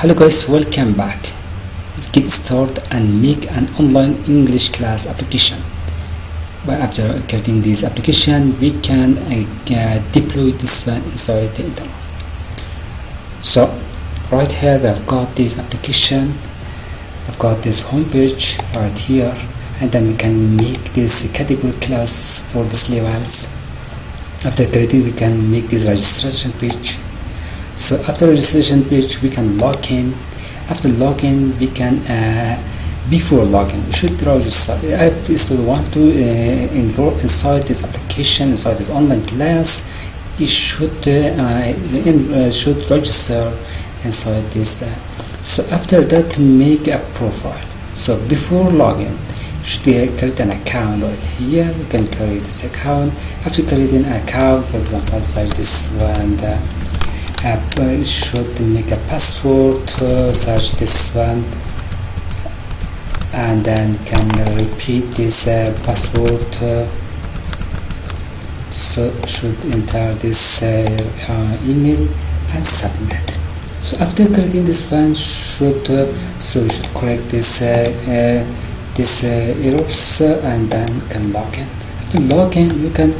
Hello guys, welcome back. Let's get started and make an online English class application. After creating this application, we can deploy this one inside the internet. So right here we have got this application. I've got this homepage right here, and then we can make this category class for these levels. After creating, we can make this registration page. So after registration page, we can log in. After login, we can before login we should register. If you want to enroll inside this application, inside this online class, you should register inside this. So after that, make a profile. So before login, you should create an account right here. We can create this account. After creating an account, for example, search this one. Should make a password, search this one, and then can repeat this password. So should enter this email and submit. So after creating this one, should correct this errors and then can log in. After login, you can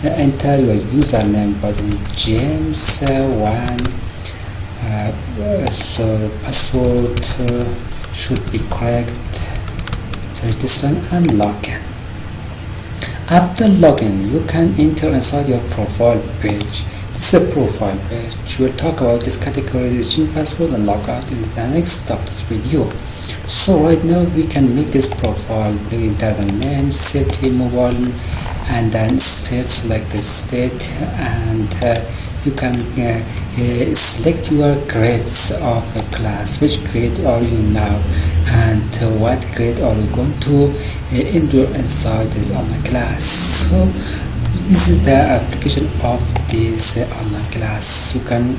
enter your username by the James 1. So password should be correct. Search this one and login. After login, you can enter inside your profile page. This is a profile page. We'll talk about this category, this change password and logout in the next step of this video. So right now we can make this profile. We enter the name, city, mobile, and then state. Select the state, and you can select your grades of a class. Which grade are you now, and what grade are you going to enroll inside this online class? So this is the application of this online class. You can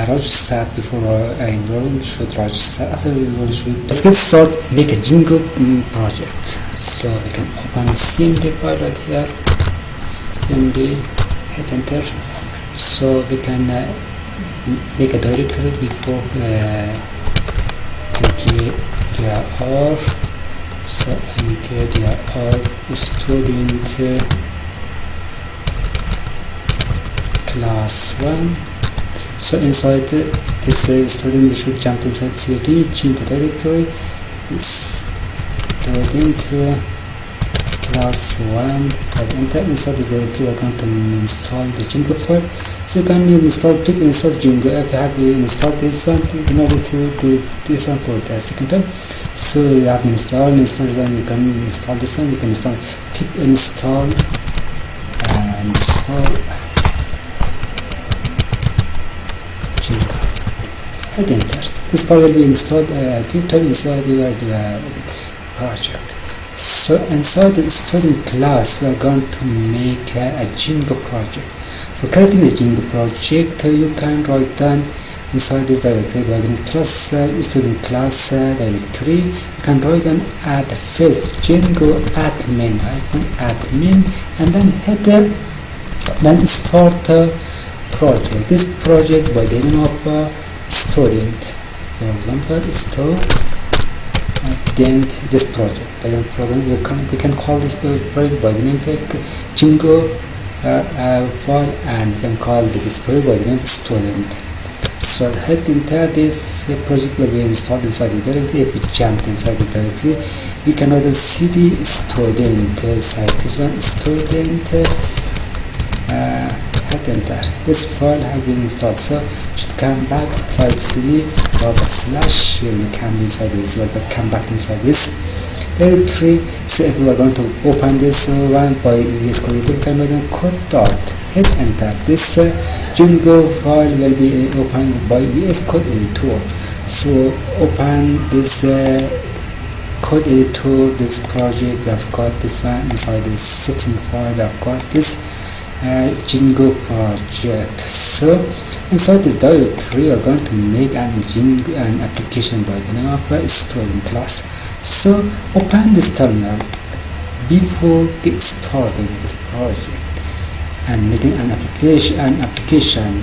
register before enrolling. Should register. After enrolling, let's get started. Make a Django project. So we can open CMD file right here. CMD, hit enter. So we can make a directory before mkdir. So mkdir student class 1. So inside this student, we should jump inside cd, change the directory, student class 1, right enter. Inside this directory, we are going to install the Django file. So you can install Django if you have installed this one in order to do this one for the second time. So you have installed this one, you can install this one, you can install pip install Django. Hit enter. This file will be installed a few times inside your project. So inside the student class, we are going to make a Django project. For creating a Django project, you can write down inside this directory by the class student class directory. You can write down at first Django admin and then hit then start project. This project by the name of student. For example, this project. By the program, we can call this project by the name of Django file, and we can call this project by the name of student. So hit enter. This project will be installed inside the directory. If we jump inside the directory, we can order cd student. Select this one, student. Hit enter. This file has been installed. So we should come back inside cd // when we come inside this. We'll come back inside this directory. So if we are going to open this one by VS Code, we can open code dot. Hit enter. This Django file will be opened by VS Code editor. So open this code editor. This project, we have got this one inside this setting file. I've got this Django project. So inside this directory, we are going to make an application by the name of student class. So open this terminal before get started with this project and making an application.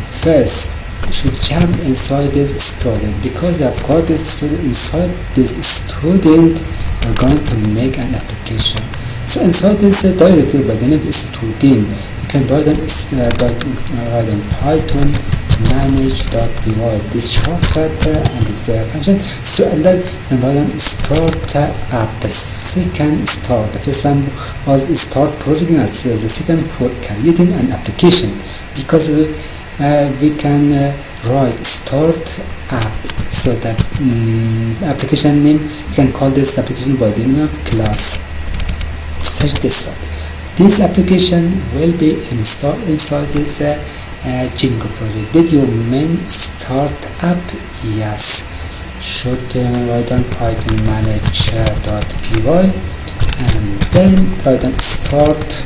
First should jump inside this student, because we have got this student. Inside this student we're going to make an application. So inside this directory by the name of student, you can write on Python manage.py, this shortcut and this function. So and then you can write on start app. The second start, the first one was start project, and the second for creating an application, because we can write start app. So that application name, you can call this application by the name of class, such this one. This application will be installed inside this Django project. Did you main start app? Yes. Should write on Python manage.py and then write on start.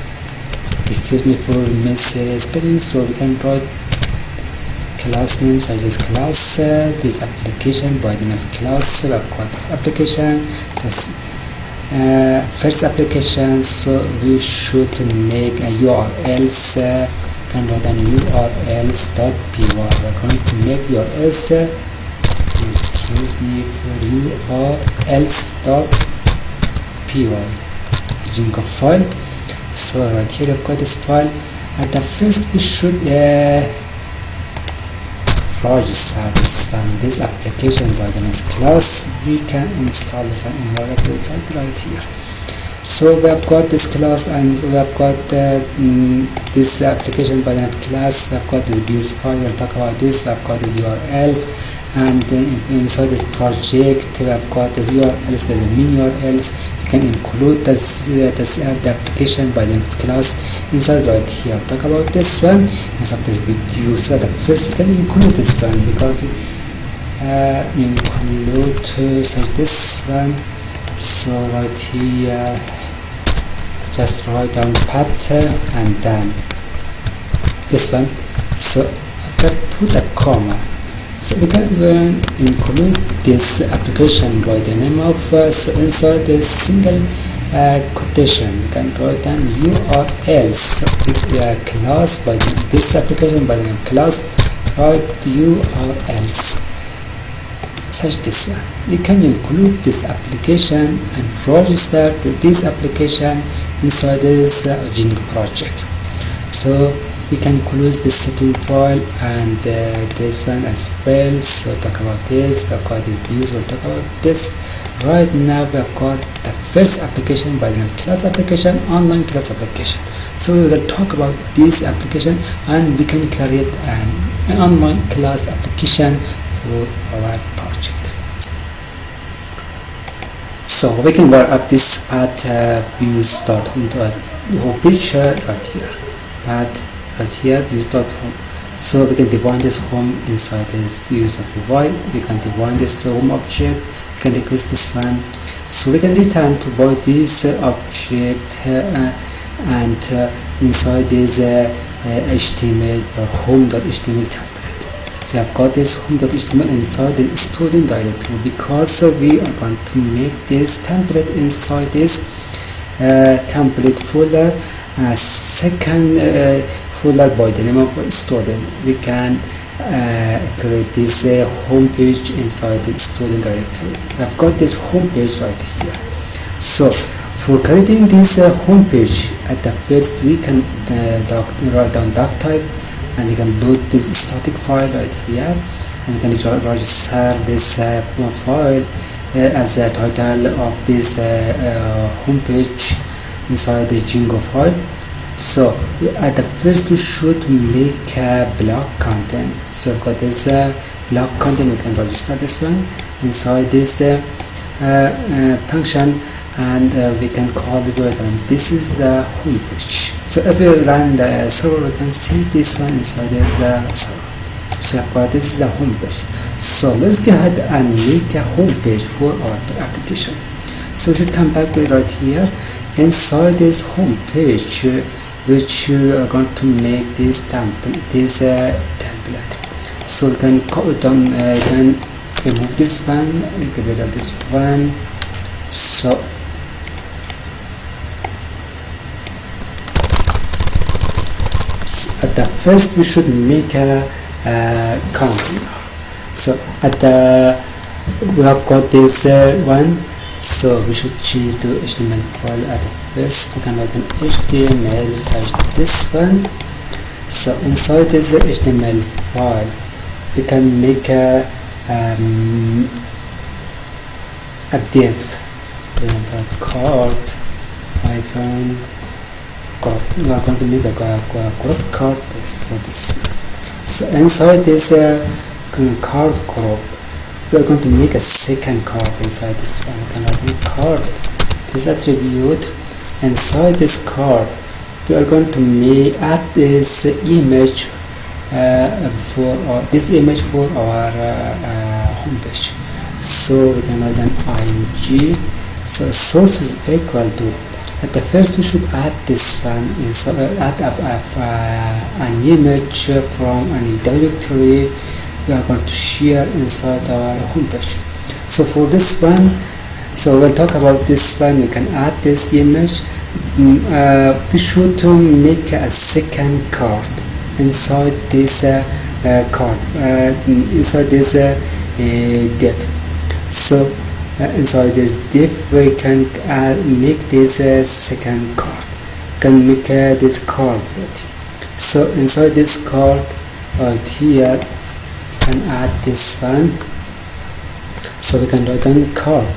Excuse me for misspelling. So we can write class name such as class, this application by the name of class. I've got this application, this first application. So we should make a URLs, can write an urls.py. we're going to make urls, excuse me for urls.py Django file. So right here I've got this file. At the first we should register this application by the name class. We can install this environment right here. So we have got this class, and we have got this application by the name class. We have got the views file. We'll talk about this. We have got these URLs, and inside this project we have got this URLs, the main URLs. You can include this the application by the class inside right here. Talk about this one inside this video. So the first we can include this one, because include such this one. So right here just write down path and then this one. So after put a comma, so we can include this application by the name of so inside this single quotation we can write down URLs. So class by this application by the name class, write URLs such this one. You can include this application and register this application inside this Django project. So we can close the setting file and this one as well. So talk about this, we've got the views, we'll talk about this. Right now we've got the first application by the name class application, online class application. So we will talk about this application, and we can create an online class application for our project. So we can work at this path views.home page right here, path right here views.home. So we can define this home inside this views.py. We can define this home object. We can request this one. So we can return to both this object and inside this HTML or home.html template. So I've got this home.html inside the student directory, because we are going to make this template inside this template folder, second folder by the name of student. We can create this home page inside the student directory. I've got this home page right here. So for creating this home page, at the first we can write down doc type, and we can load this static file right here, and we can register this file as the title of this home page inside the Django file. So at the first we should make a block content. So got this block content, we can register this one inside this function, and we can call this item. This is the home page. So if we run the server, we can see this one inside this server. So this is the home page. So let's go ahead and make a home page for our application. So we should come back right here inside this home page, which we are going to make this template. So we can can remove this one, get rid of this one. So at the first we should make a counting. So at the we have got this one, so we should change to HTML file at first. We can write an HTML such this one. So inside this HTML file we can make a div, card icon card. We are going to make a group card for this. So inside this card group we are going to make a second card inside this one. We can write card, this attribute. Inside this card we are going to add this image for our homepage. So we can write an img. So source is equal to, at the first we should add this one, add an image from any directory we are going to share inside our homepage. So for this one, so we'll talk about this one. We can add this image. We should make a second card inside this card, inside this div. So inside this div we can make this second card. We can make this card body. So inside this card right here we can add this one. So we can write down card.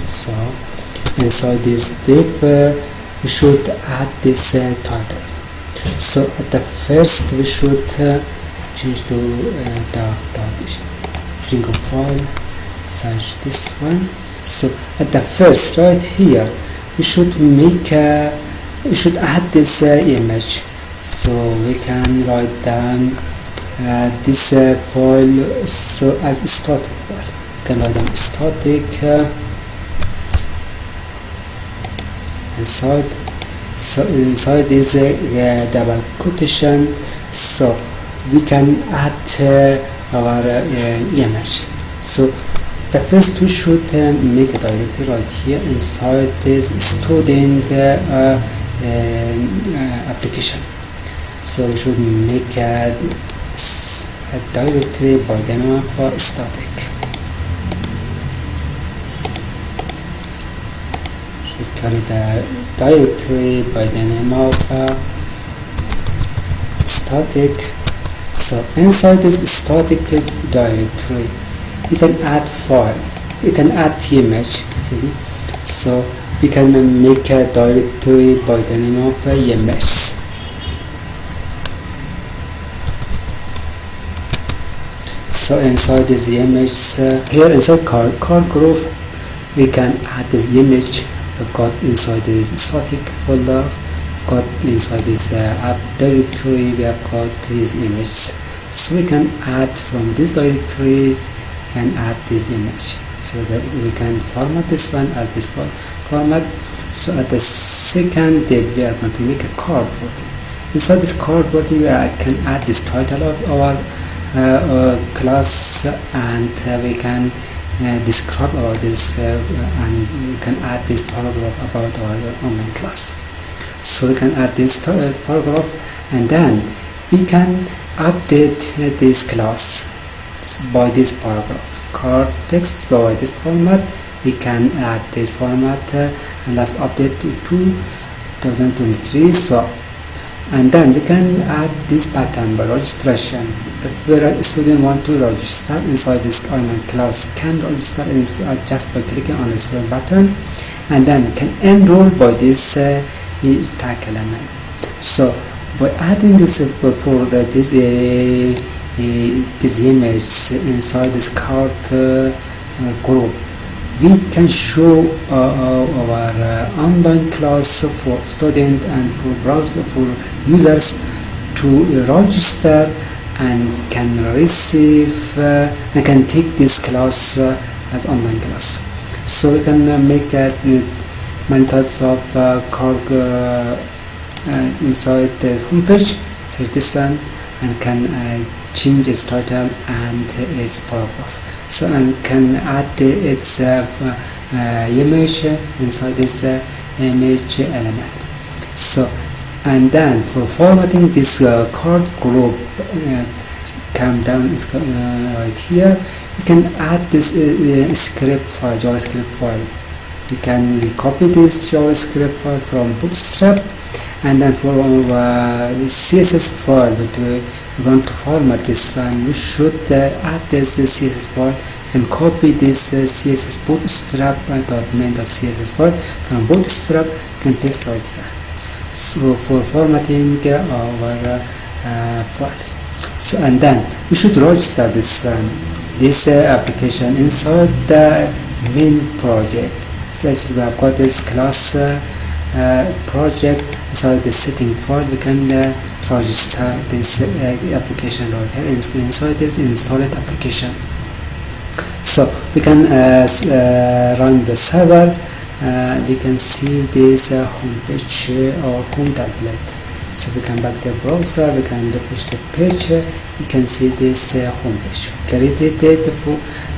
So inside this div we should add this title. So at the first we should change to Django file such this one. So at the first right here we should add this image. So we can write down this file so as static file. We can write down static inside. So inside this double quotation, so we can add our image. So the first we should make a directory right here inside this student application. So we should make a directory by the name of static. Should carry the directory by the name of static. So inside this static directory we can add file, we can add image. So we can make a directory by the name of image. So inside this image here inside card group we can add this image. We've got inside this static folder, got inside this app directory we have got this image. So we can add from this directory and add this image, so that we can format this one as this format. So at the second div we are going to make a card body. Inside this card body I can add this title of our class, and we can describe about this and we can add this paragraph about our online class. So we can add this paragraph, and then we can update this class by this paragraph. Card text by this format, we can add this format and last update to 2023. So and then we can add this button by registration. If a student want to register inside this online class, can register just by clicking on this button, and then can enroll by this tag element. So by adding this this image inside this card group, we can show our online class for student and for browser for users to register and can receive and can take this class as online class. So we can make many types of card inside the homepage, such this one, and can change its title and its paragraph. So and can add its image inside this image element. So And then for formatting this card group, come down right here, you can add this script file, JavaScript file. You can copy this JavaScript file from Bootstrap, and then for CSS file, but we're going to format this one. You should add this CSS file. You can copy this CSS bootstrap.main.css file from Bootstrap. You can paste right here. So for formatting our files. So and then we should register this application inside the main project. Such we have got this class project inside the setting file. We can register this application right here inside this installed application. So we can run the server. We can see this home page or home template. So we can back the browser, we can refresh the page. You can see this home page. We created it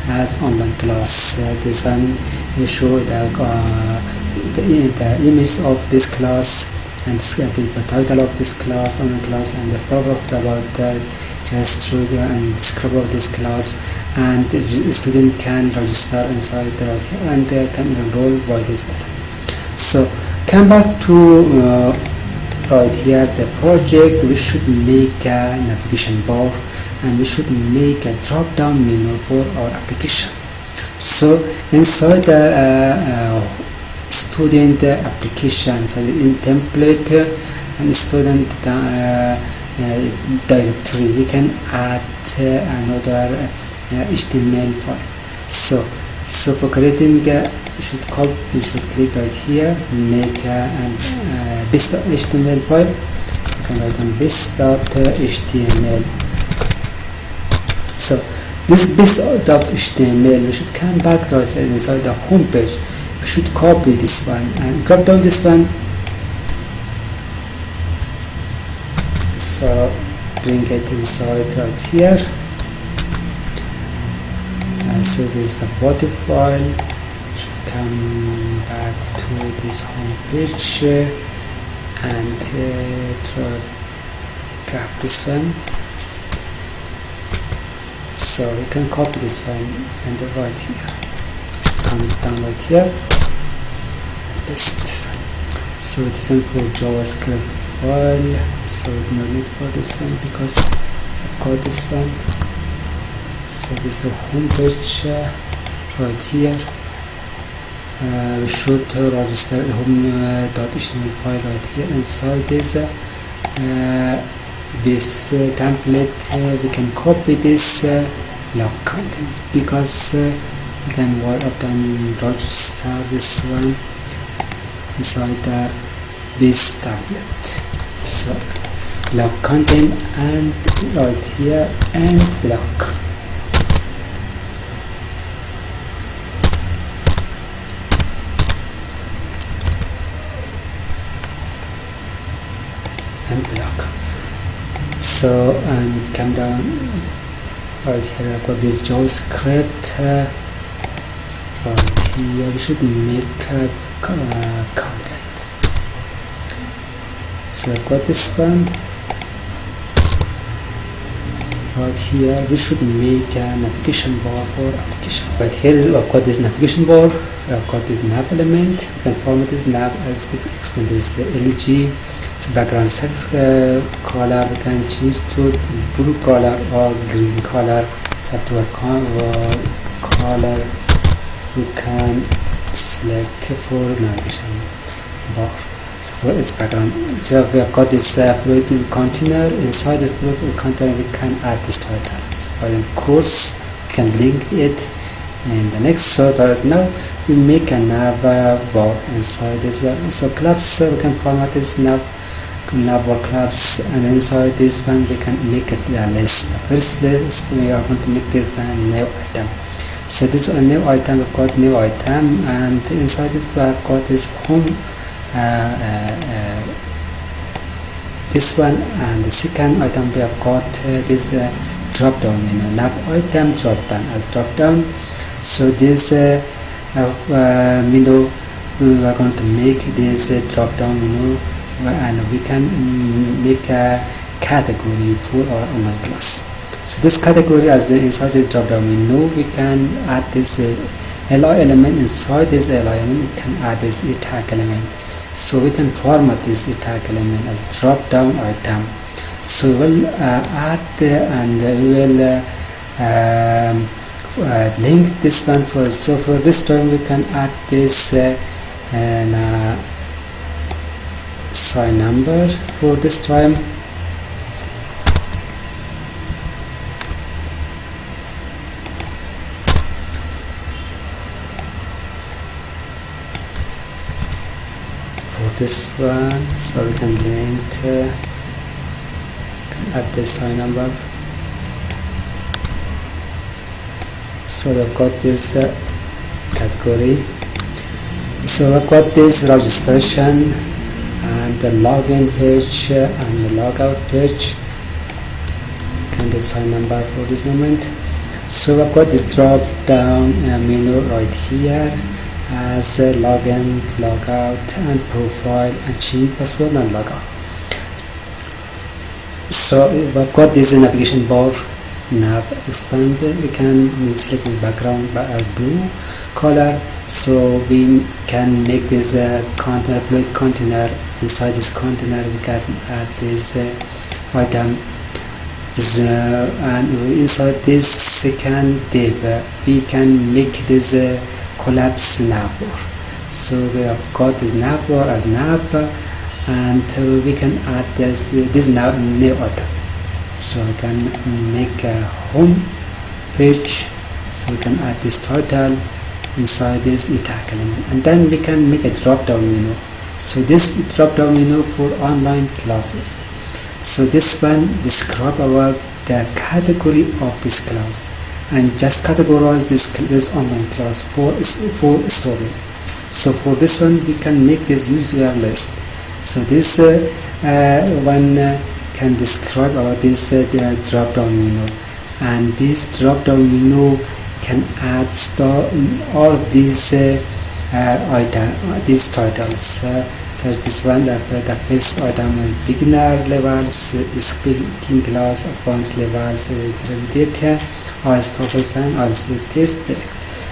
as online class. This one you show the image of this class, and this is the title of this class, online class, and the product about that. Just show and describe of this class, and the student can register inside the right here and can enroll by this button. So come back to right here the project. We should make a navigation bar, and we should make a drop down menu for our application. So inside the student application, so in template and student directory, we can add another HTML file. So for creating you should click right here, make this HTML file. So you can write on this.html. So this.html, we should come back to inside the home page. We should copy this one and drop down this one. So bring it inside right here. So this is the body file. Should come back to this home page and grab this one. So we can copy this one and right here. Should come down right here and paste this one. So this one for JavaScript file. So no need for this one because I've got this one. So this is a home page right here. We should register home.html file right here. Inside this template, we can copy this blog content because we can work up and register this one inside this template. So blog content and right here and blog. And block. So and come down right here. I've got this JavaScript right here. We should make content. So I've got this one right here. We should make a navigation bar for application. Right here is I've got this navigation bar. I've got this nav element. We can format this nav as we explain this LG. So background text color we can change to blue color or green color. So to what color we can select for navigation bar. So for its background, so we have got this fluid container. Inside the fluid container we can add this title. So of course we can link it in the next. So right now we make a nav bar inside this. So clubs we can format this nav bar clubs, and inside this one we can make it a list. The first list we are going to make this a new item. So this is a new item. We've got new item, and inside this we have got this home. This one, and the second item we have got this drop down menu, nav item drop down as drop down. So this menu we are going to make this drop down menu and we can make a category for our online class. So this category, as the inside this drop down menu, we can add this li element. Inside this li element we can add this tag element, so we can format this tag element as drop down item. So we'll add and we will link this one for. So for this term we can add this sign number for this time. For this one, so we can link add this sign number. So we've got this category. So I've got this registration and the login page and the logout page and the sign number for this moment. So I've got this drop down menu right here as login, logout and profile and change password and logout. So we've got this navigation bar nav expanded. We can select this background by a blue color, so we can make this container, fluid container. Inside this container we can add this item, this and inside this second div we can make this collapse navbar. So we have got this navbar as nav, and we can add this new item. So we can make a home page, so we can add this title inside this tag element, and then we can make a drop down menu. So this drop down menu for online classes. So this one describe about the category of this class and just categorize this online class for student. So for this one we can make this user list. So this one can describe about this drop down menu, and this drop down menu can add all of these these titles. So this one, the first item, beginner levels, speaking class, advanced levels, intermediate, as TOEFL and as test.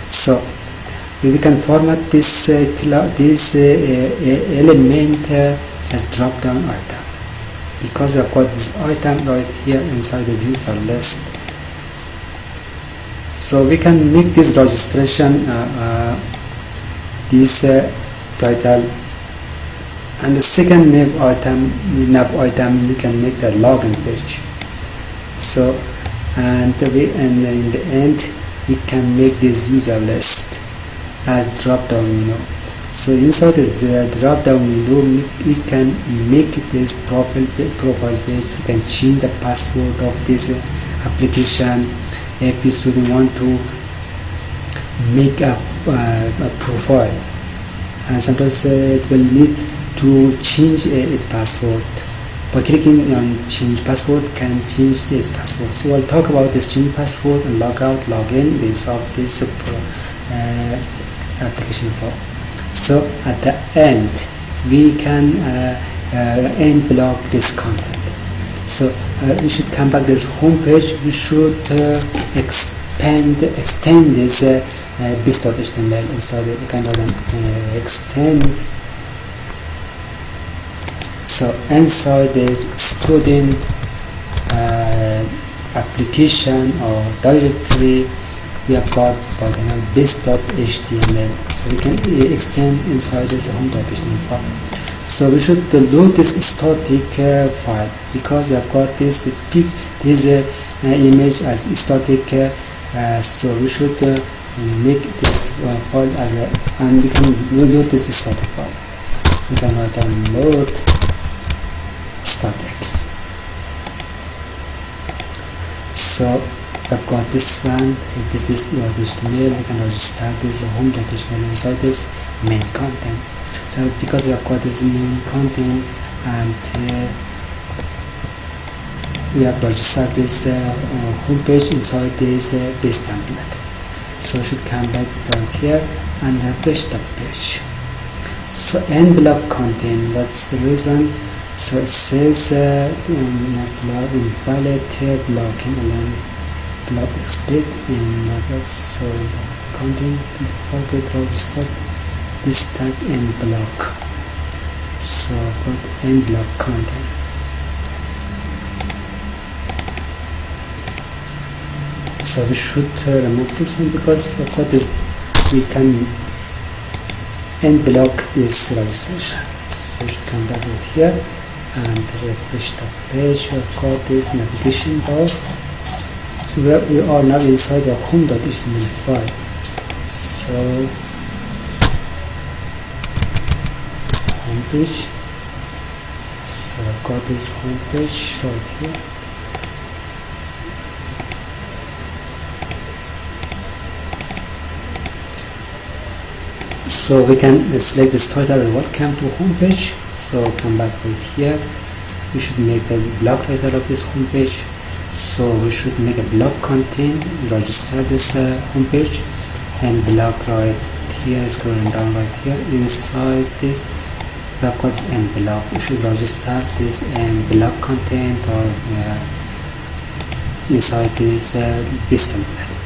So we can format this element as drop down item, because I've got this item right here inside the user list. So we can make this registration this title, and the second nav item we can make the login page. So and in the end we can make this user list as drop down menu. So inside this drop down menu we can make this profile page. We can change the password of this application if you student want to make a profile, and sometimes it will need to change its password. By clicking on change password can change its password. So I'll talk about this change password and logout, login, this of this application form. So at the end we can end block this content. So we should come back this home page. We should extend this base.html inside it. We can extend. So inside this student application or directory we have got by the name base.html. So we can extend inside this home.html file. So we should load this static file, because we have got this image as static. So we should make this file as a, and we can load this static file. So we can download static. So I've got this one. If this is HTML, we can register this home.html inside this main content. So because we have got this main content, and we have registered this home page inside this base template. So we should come back down here and refresh the page. So n block content, what's the reason? So it says invalid blocking alone block split in so content to forget register this tag in block. So put in block content. So we should remove this one because of what is we can end block this registration. So we should come back right here and refresh the page. We've got this navigation bar. So we are now inside the home.html file. So home page. So I've got this home page right here. So we can select this title and welcome to home page. So come back right here. We should make the block title of this home page. So we should make a block content, register this home page, and block right here, scrolling down right here. Inside this we have got end block. We should register this end block content or inside this template.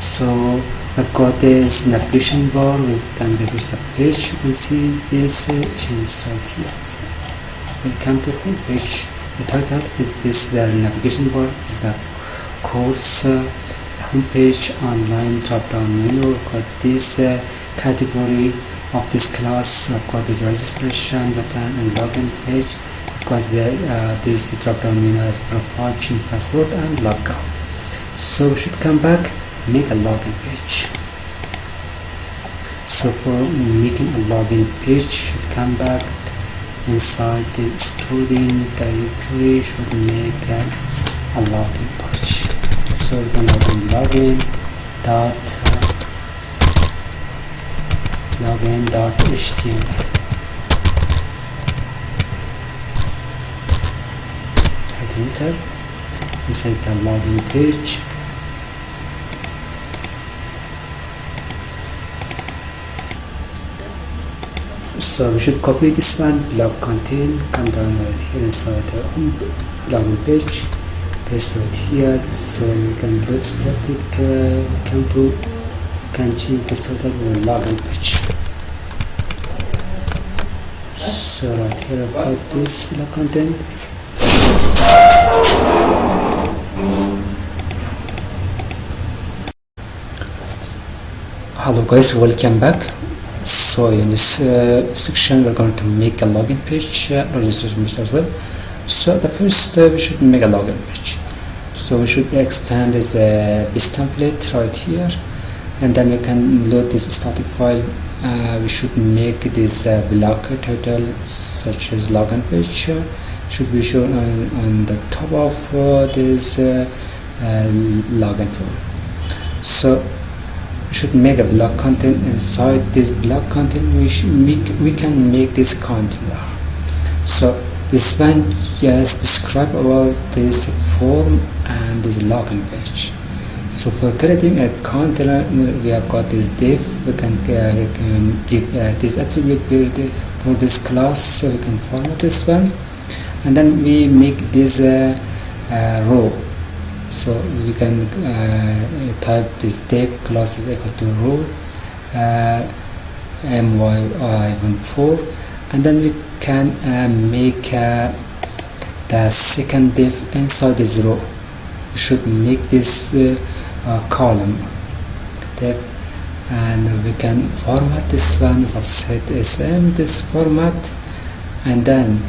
So I've got this navigation bar. We can refresh the page. You can see this change right here. So welcome to home page. The title is this. The navigation bar is the course home page online drop down menu. I've got this category of this class. I've got this registration button and login page. Of course, this drop down menu as profile, change password, and logout. So we should come back. Make a login page. So for making a login page, should come back inside the student directory. Should make a login page. So we're gonna login html. Hit enter inside the login page. So we should copy this one, block content, come down right here inside the home login page, paste right here. So we can load static can change this title to login page. So right here I've got this block content. Hello guys, welcome back. So in this section we're going to make a login page, registration page as well. So the first we should make a login page. So we should extend this template right here, and then we can load this static file. We should make this block title such as login page should be shown on the top of this login form. So we should make a block content. Inside this block content we can make this container. So this one just describe about this form and this login page. So for creating a container we have got this div. We can give this attribute for this class, so we can format this one, and then we make this row. So we can type this div class is equal to row my-4, and then we can make the second div inside this row. We should make this column div, and we can format this one as offset sm this format, and then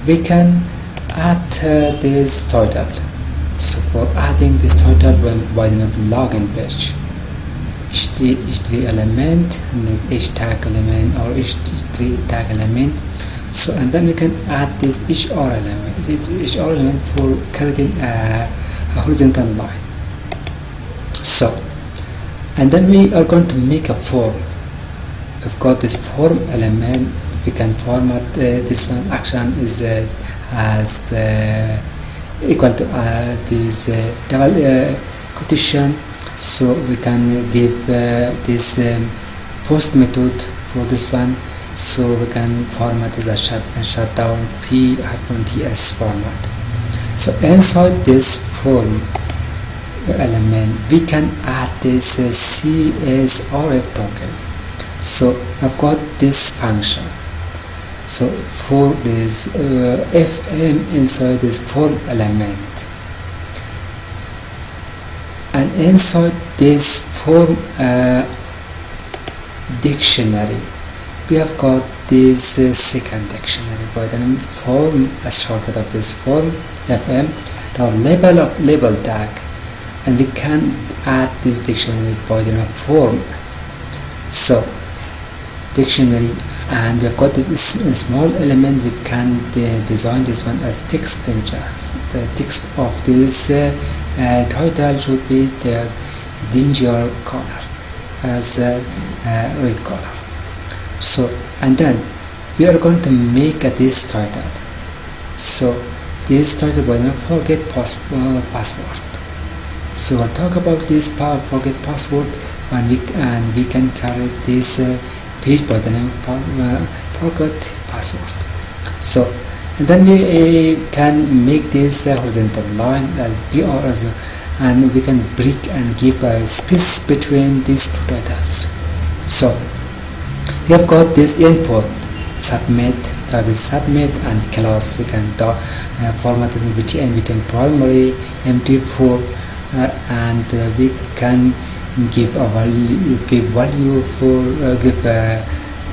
we can add this title. So for adding this title by the login page, h3 element and h tag element or h3 tag element. So and then we can add this hr element for creating a horizontal line. So and then we are going to make a form. We've got this form element. We can format this one. Action is as equal to this double quotation. So we can give this post method for this one. so we can format as a shutdown p-ts format. So inside this form element we can add this CSRF token. So I've got this function. So for this fm inside this form element, and inside this form dictionary we have got this second dictionary by the name form, as shortcut of this form fm, the label tag, and we can add this dictionary by the name form. So dictionary, and we have got this small element. We can design this one as text danger. The text of this title should be the danger color as red color. So and then we are going to make this title. So this title by the name forget password. So I'll talk about this forget password, and we can carry this page by the name forget password. So and then we can make this horizontal line as BRS, and we can break and give a space between these two titles. So we have got this input submit, type is submit, and class we can format this in btn primary mt4, and we can give a value,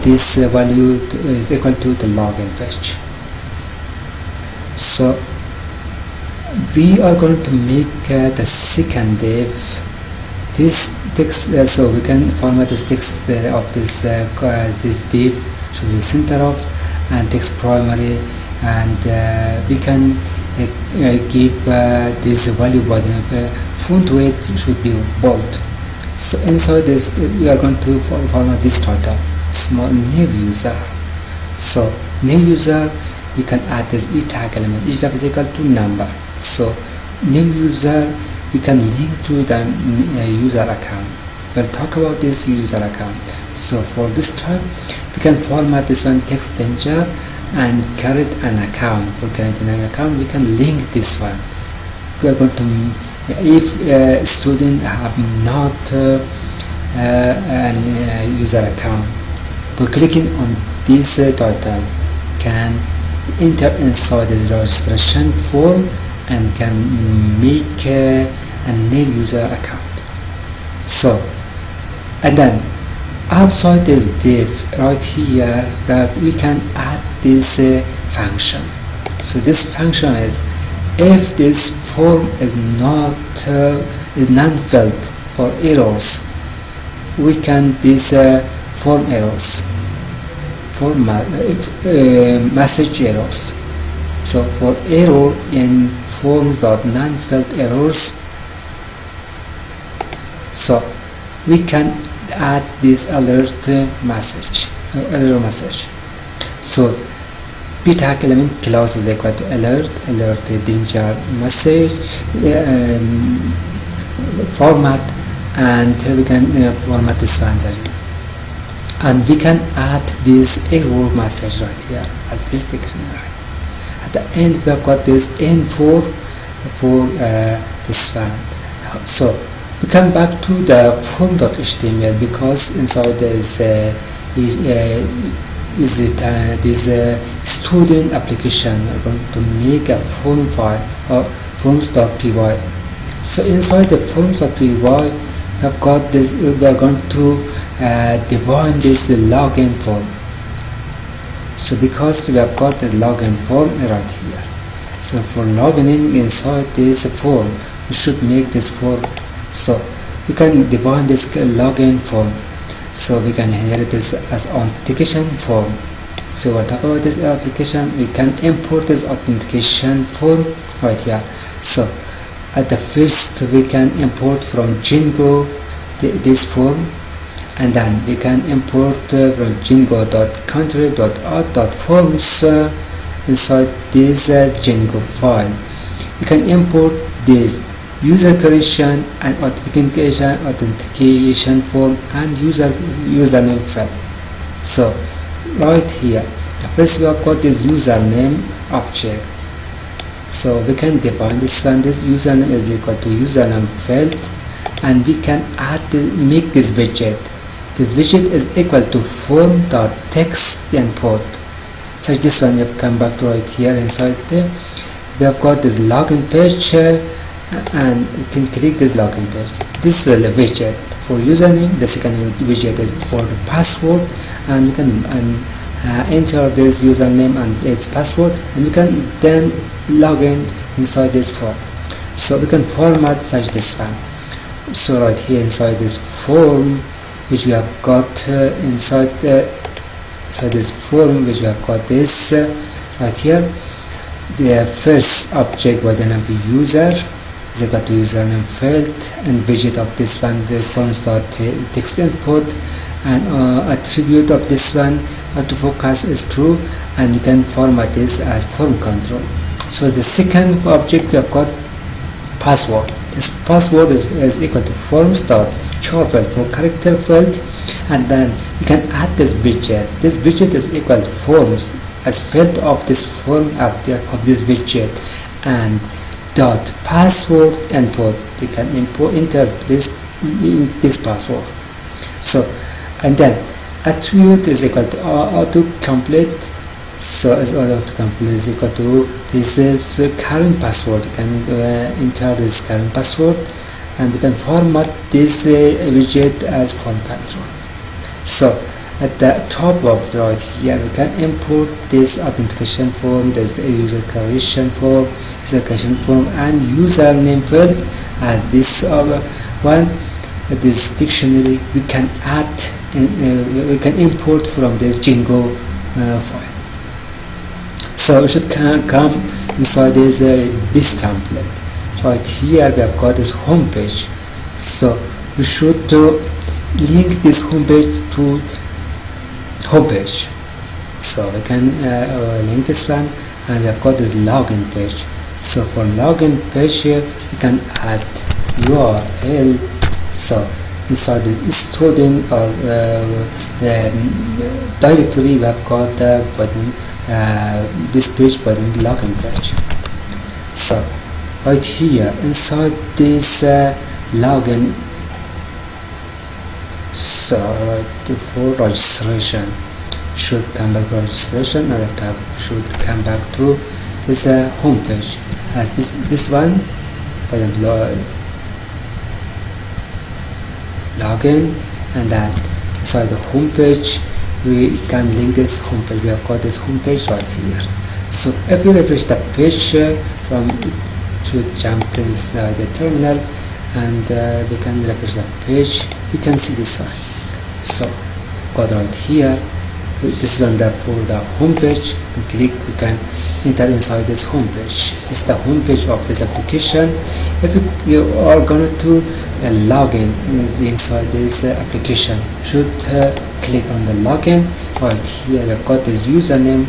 this value is equal to the login page. So we are going to make the second div this text, so we can format this text of this div should be center of and text primary, and we can give this value by the font weight should be bold. So inside this we are going to format this title small new user. So new user we can add this e tag element, each tag is equal to number. So new user we can link to the user account. We'll talk about this user account. So for this type we can format this one text danger and create an account. For creating an account we can link this one. We are going to, if a student have not an user account, by clicking on this title can enter inside this registration form and can make a new user account. So and then outside this div right here we can add this function. So this function is if this form is not is non-filled or errors, we can this form errors, form message errors. So for error in forms.non-filled errors, so we can add this alert message, error message. So p tag element class is equal to alert danger message format, and we can format this answer, and we can add this error message right here as this dictionary. At the end we have got this info for this one. So we come back to the form.html because inside there is this student application. We're going to make a form file or forms.py. So inside the forms.py we have got this. We are going to define this login form. So because we have got the login form right here, so for logging in inside this form we should make this form. So we can define this login form. So we can inherit this as authentication form. So we'll talk about this application. We can import this authentication form right here. So at the first we can import from Django this form, and then we can import from django.contrib.auth.forms inside this Django file. We can import this user creation and authentication form and username field. So right here, first we have got this username object. So we can define this one. This username is equal to username field, and we can make this widget. This widget is equal to form.text input. Such this one, you have come back to right here inside there. We have got this login page, and you can click this login page. This is a widget for username. The second widget is for the password, and we can enter this username and its password, and we can then log in inside this form. So we can format such this one. So right here inside this form, which we have got inside this form, which we have got this right here, the first object by the name of user is equal to username field, and widget of this one, the forms.text input, and attribute of this one autofocus is true, and you can format this as form control. So the second object we have got password. This password is equal to forms.charfield for character field, and then you can add this widget. This widget is equal to forms as field of this form of this widget, and dot password input. You can enter this password. So, and then attribute is equal to autocomplete. So as autocomplete is equal to this is current password. You can enter this current password, and we can format this widget as form control. So at the top of right here, we can import this authentication form, this user creation form, and username field as this one. This dictionary we can add, we can import from this Django file. So it should come inside this template. Right here we have got this home page. So we should link this home page to home page. So we can link this one, and we have got this login page. So for login page here, we can add URL. So inside the student or the directory, we have got the button, this page button, login page. So right here inside this login, so for registration, should come back to registration, and the tab should come back to this home page as this one button login, and then inside the home page we can link this home page. We have got this home page right here. So if you refresh the page from, should jump inside the terminal, and we can refresh the page. We can see this one. So got right here. This is on the for the home page. We click, we can enter inside this home page. This is the home page of this application. If you are going to log in inside this application, should click on the login. Right here we've got this username,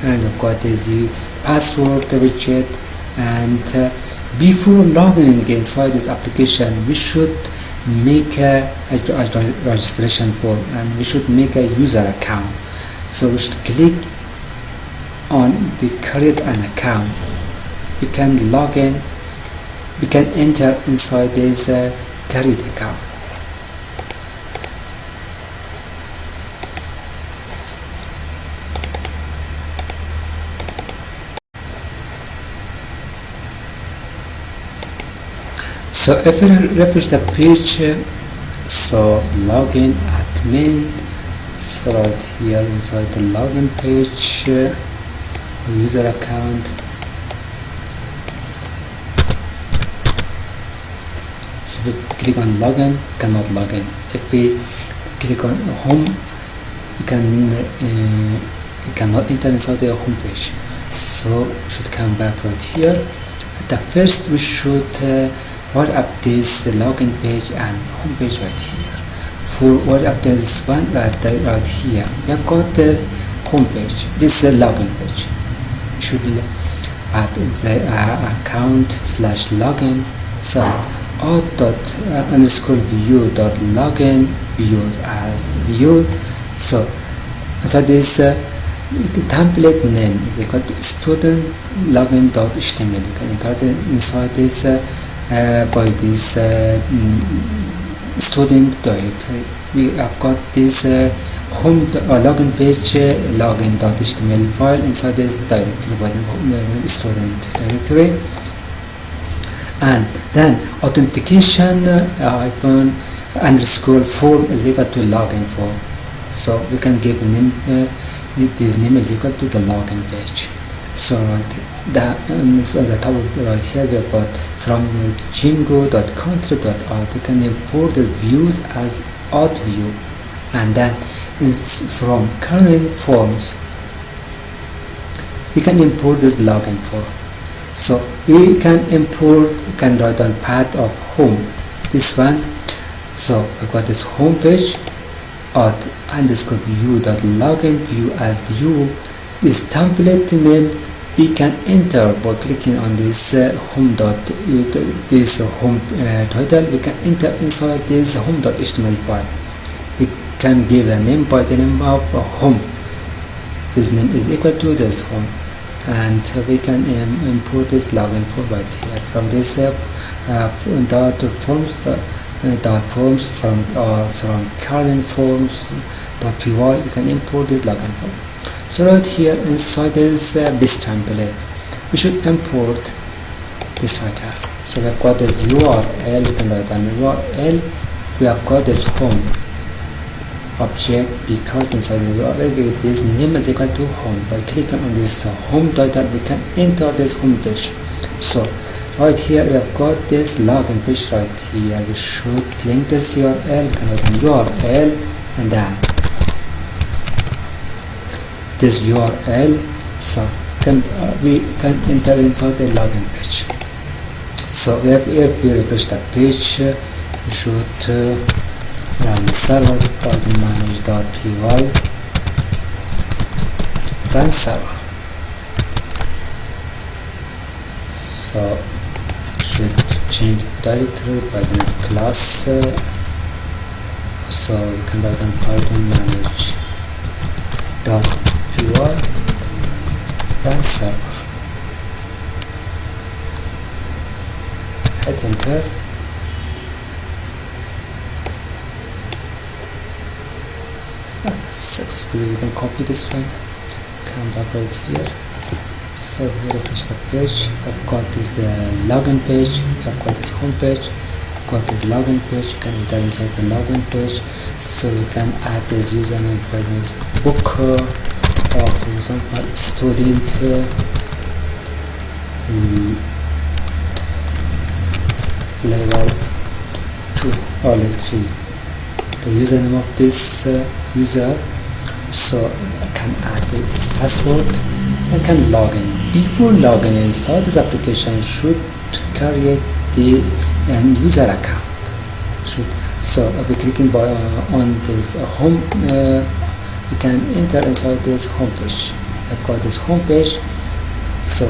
and we've got this password widget, and before logging inside this application, we should make a registration form, and we should make a user account. So we should click on the create an account. We can log in, we can enter inside this create account. So if you refresh the page, so login admin, so right here inside the login page, user account, so we click on login, we cannot log in. If we click on home, we cannot enter inside the home page. So we should come back right here. At the first we should word up this login page and home page right here. For word up this one right here, we have got this home page. This is a login page. You should add the account /login. So _view.login view as view. So So this the template name is equal to student login.html. You can enter inside this by this student directory. We have got this home login page login.html file inside this directory by the student directory, and then authentication icon underscore form is equal to login form. So we can give a name. This name is equal to the login page. So so the top of the right here we have got from django.contrib.art. We can import the views as auth view, and then is from current forms we can import this login form. So we can import, we can write on path of home, this one. So I've got this home page auth underscore view dot login view as view is template name. We can enter by clicking on this home dot this home title. We can enter inside this home.html file. We can give a name by the name of home. This name is equal to this home, and we can import this login form right here from this dot forms from current forms .py. We can import this login form. So right here inside this base template we should import this title. So we've got this URL. We can write an URL. We have got this home object because inside the URL this name is equal to home. By clicking on this home title we can enter this home page. So right here we have got this login page right here. We should link this URL, can write an URL, and then this URL. So we can enter inside the login page. So if we refresh the page, we should run server.manage.py, run server. So should change directory by the class. So we can write on python manage.py, run server, hit enter. Successfully we can copy this one, come back right here. So we refresh the page. I've got this login page, I've got this home page, I've got this login page. You can enter inside the login page. So you can add this username for this book or for example student level 2, or let's see the username of this user. So I can add its password. I can log in. Before logging inside this application should create the user account. So if we clicking on this home, we can enter inside this home page. I've got this home page. So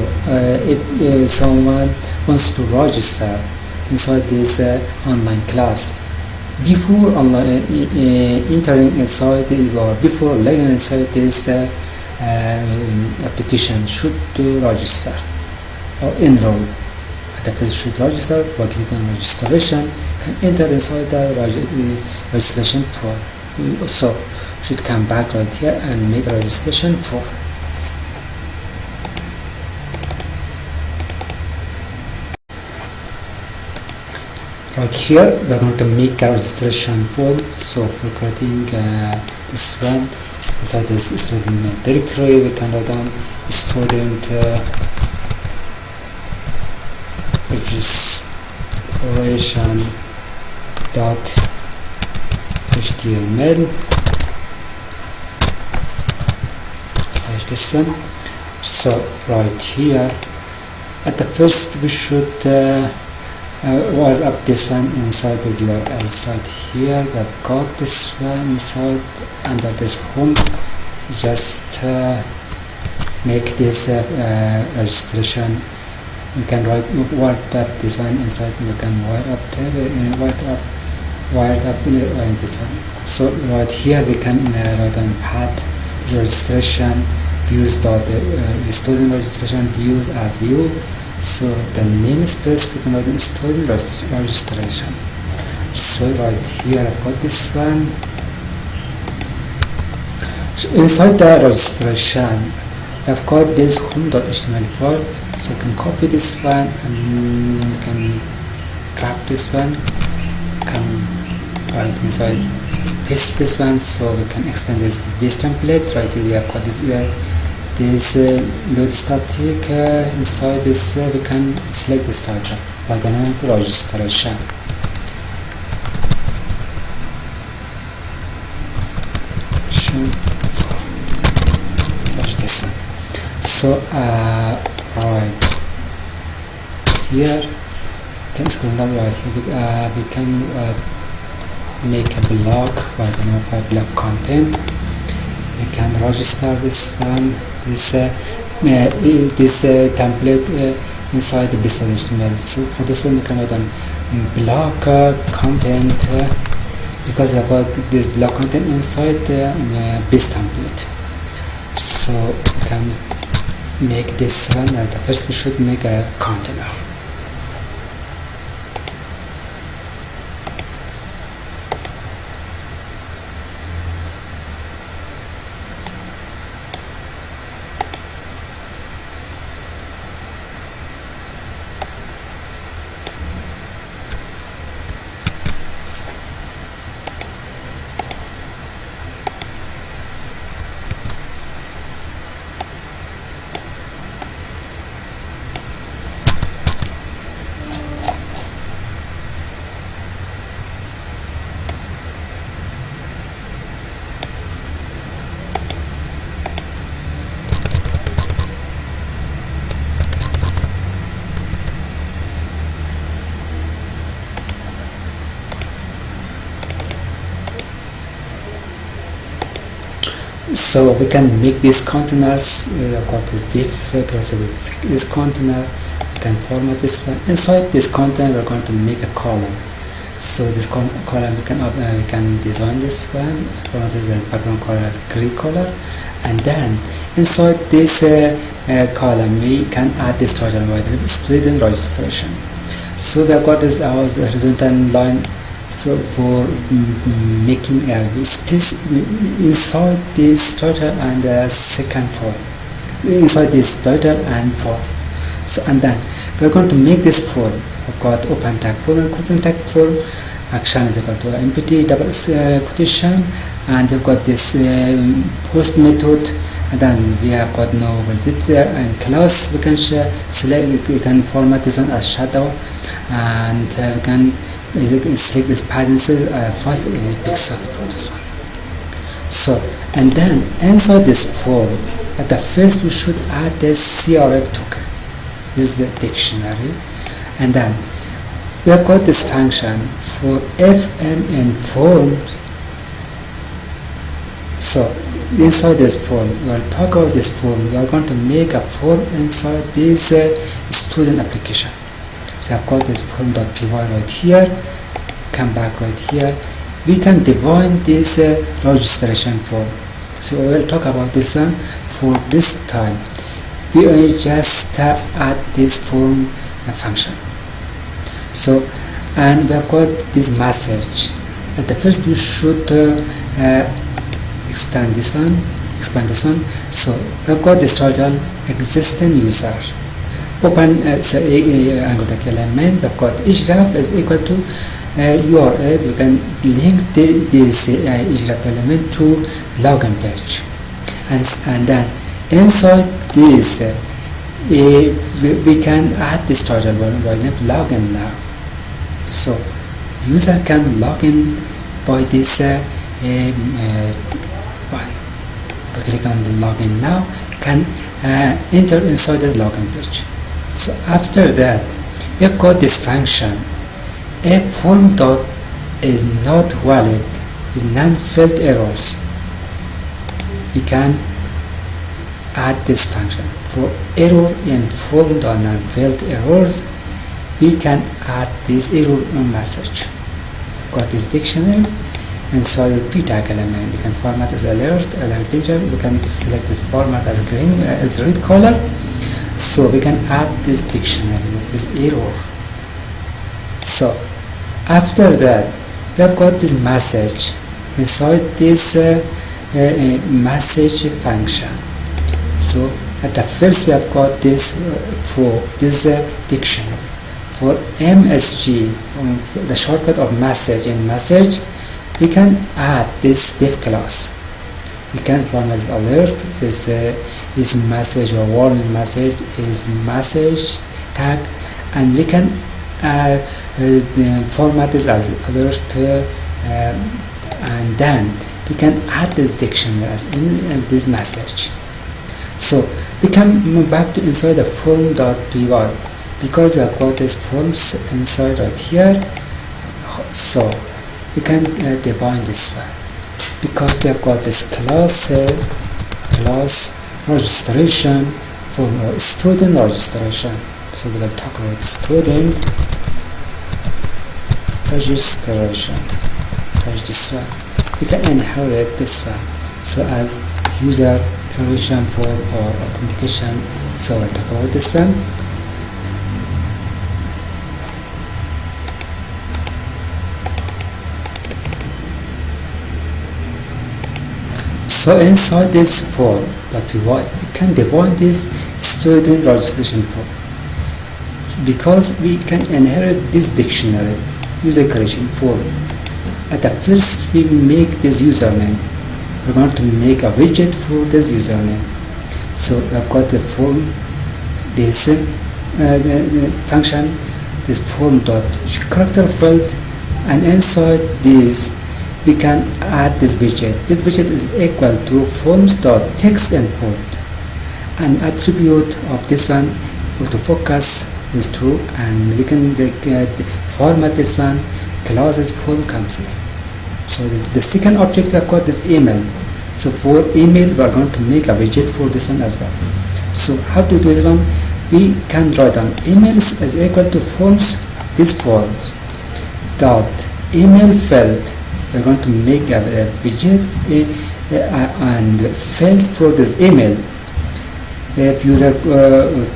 if someone wants to register inside this online class, before entering inside or before logging inside this application should register or enroll. The first should register by clicking on registration, can enter inside the registration form. So should come back right here and make registration form. Right here we are going to make a registration form. So for creating this one, inside this student directory we can write down student registration dot html. Search this one. So right here at the first we should wire up this one inside the URLs. Right here we have got this one inside under this home. Just make this registration. We can wire up this one inside. We can wire up this one. So right here we can write on path this registration views dot student registration views as view. So the namespace we can write student registration. So right here I've got this one. So inside the registration I've got this home.html file, so I can copy this one and can grab this one, come right inside, paste this one, so we can extend this template. Right here we have got this load static. Inside this we can select this title by the name of registration. Such this one. So right here you can scroll down. Right here we can make a blog by the name of blog content. We can register this one, this template inside the base.html. So for this one we can write on blog content, because we have got this blog content inside the base template. So we can make this one. First we should make a container. So we can make these containers. Got this div to receive this container. We can format this one. Inside this container we're going to make a column. So this column we can design this one. Format this background color as gray color, and then inside this column we can add this title by the student registration. So we have got this our horizontal line. So for making a space inside this title and second form, inside this title and form. So and then we're going to make this form. I've got open tag form and closing tag form. Action is equal to empty double quotation, and we've got this post method, and then we have got no editor and class. We can select, we can format this one as shadow, and we can select this padding 5 pixel for this one. So and then inside this form, at the first we should add this CRF token. This is the dictionary, and then we have got this function for fmn forms. So inside this form, we'll talk about this form. We are going to make a form inside this student application. So I've got this form.py right here. Come back right here. We can define this registration form. So we'll talk about this one. For this time, we will just add this form function. So, and we have got this message. At the first, we should expand this one. So we have got this title, existing user. Open angle element. We have got href is equal to URL. We can link this href element to login page, and then inside this we can add this title by name login now. So user can log in by this one. By click on the login now, can enter inside the login page. So after that, we've got this function. If form dot is not valid, is non-filled errors, we can add this function. For error in form dot non-filled errors, we can add this error message. We've got this dictionary. inside the p tag element. We can format as alert integer. We can select this format as green, as red color. So we can add this dictionary, this error. So after that, we have got this message inside this message function. So at the first we have got this for this dictionary. For MSG, the shortcut of message in message, we can add this div class. We can format as alert, this is message or warning message is message tag, and we can format this as alert, and then we can add this dictionary as in this message. So we come back to inside the form.py, because we have got this forms inside right here. So we can define this one, because we have got this class registration for student registration. So we will talk about student registration. Such this one, we can inherit this one. So as user creation for or authentication. So we'll talk about this one. So inside this form.py, we can define this student registration form, because we can inherit this dictionary user creation form. At the first, we make this username. We're going to make a widget for this username. So I've got the form, this the function, this form dot character field, and inside this we can add this widget. This widget is equal to forms.text input, and attribute of this one autofocus is true, and we can format this one class as form control. So the second object we have got is email. So for email we are going to make a widget for this one as well. So how to do this one? We can write down emails is equal to forms, this forms dot email field. We're going to make a widget and field for this email. If user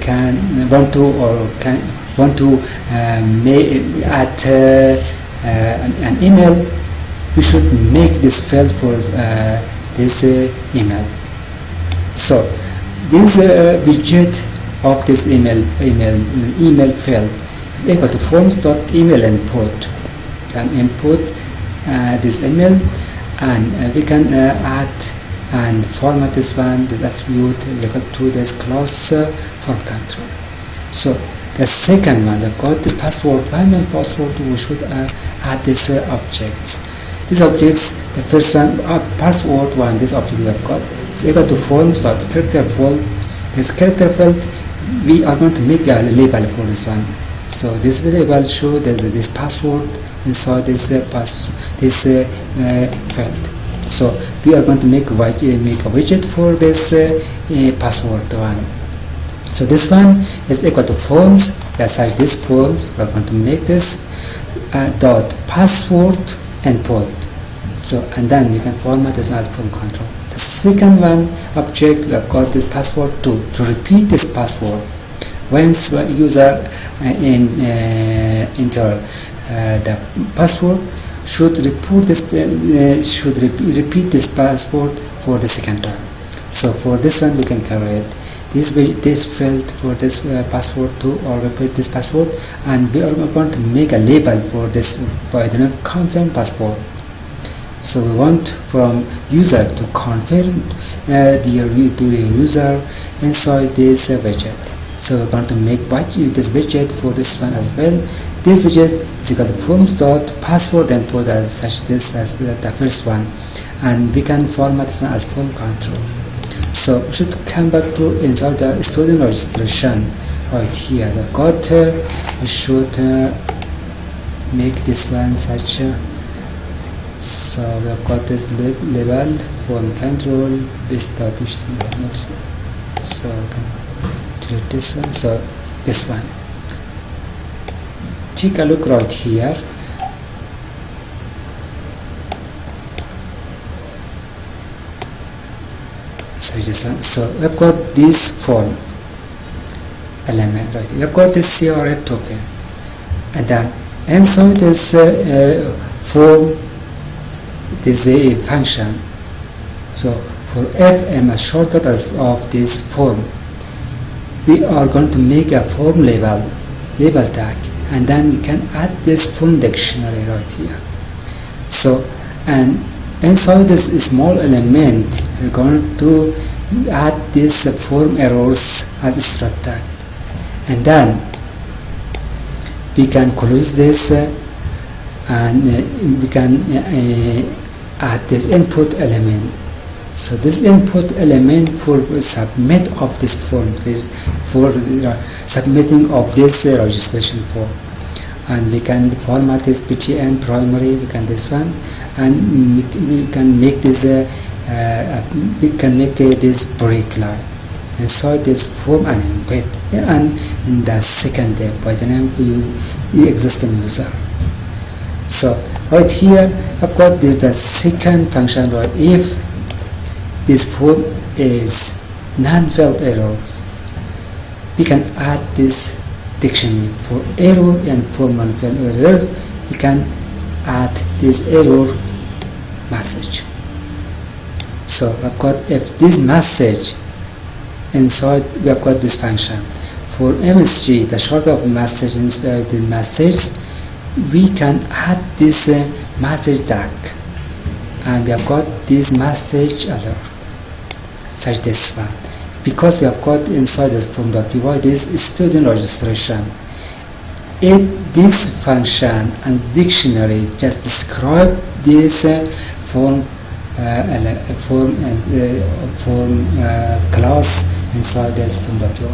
can want to add an email, we should make this field for this email. So this widget of this email field is equal to forms.email input. Can input this email, and we can add and format this one, this attribute equal to this class form control. So the second one, I've got the password one and password two. We should add these objects. These objects, the first one, password one, this object we have got is equal to forms.character field. This character field, we are going to make a label for this one. So this label show that this password inside this field. So we are going to make a widget for this password one. So this one is equal to forms. Aside this forms, we are going to make this dot password input. So and then we can format this as form control. The second one object, we have got this password to repeat this password. Once user enter the password, should repeat this password for the second time. So for this one we can create this field for this password to or repeat this password, and we are going to make a label for this by the name of confirm password. So we want from user to confirm the user inside this widget. So we're going to make this widget for this one as well. This widget is equal to forms.password input as such this as the first one, and we can format this one as form control. So we should come back to inside the student registration right here. We've got we should make this one such so we have got this label form control this.html. So we can delete this one. So this one, take a look right here. such this one. So we've got this form element right here. We've got this CRF token, and then inside this form this is a function. So for fm, a shortcut of this form, we are going to make a form label tag, and then we can add this form dictionary right here. So, and inside this small element, we're going to add this form errors as struct tag, and then we can close this and we can add this input element. So this input element for submit of this form is for submitting of this registration form, and we can format this btn primary, we can this one, and we can make this this break line inside this form and embed, and in the second by the name of the existing user. So right here I've got this the second function, right? If this form is non-filled errors, we can add this dictionary for error and for non-filled errors. We can add this error message. So I've got, if this message inside, we have got this function for MSG, the short of message inside the message, we can add this message tag, and we have got this message alert such this one, because we have got inside the form.py this student registration. This function and dictionary just describe this form class inside this form.py.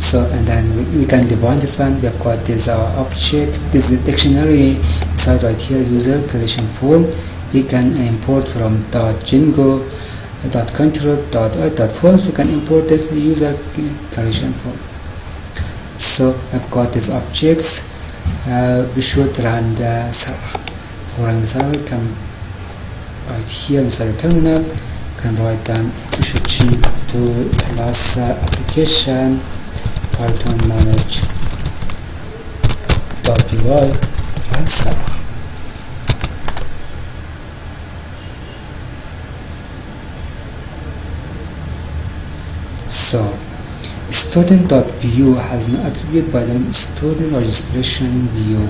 So, and then we can define this one. We have got this object, this dictionary inside right here, user creation form. We can import from .django.control.forms. We can import this user creation form. So I've got these objects. We should run the server. For run the server, we can right here inside the terminal. We can write down, we should change to class application Python manage.py run server. So student.view has no attribute by the student registration view,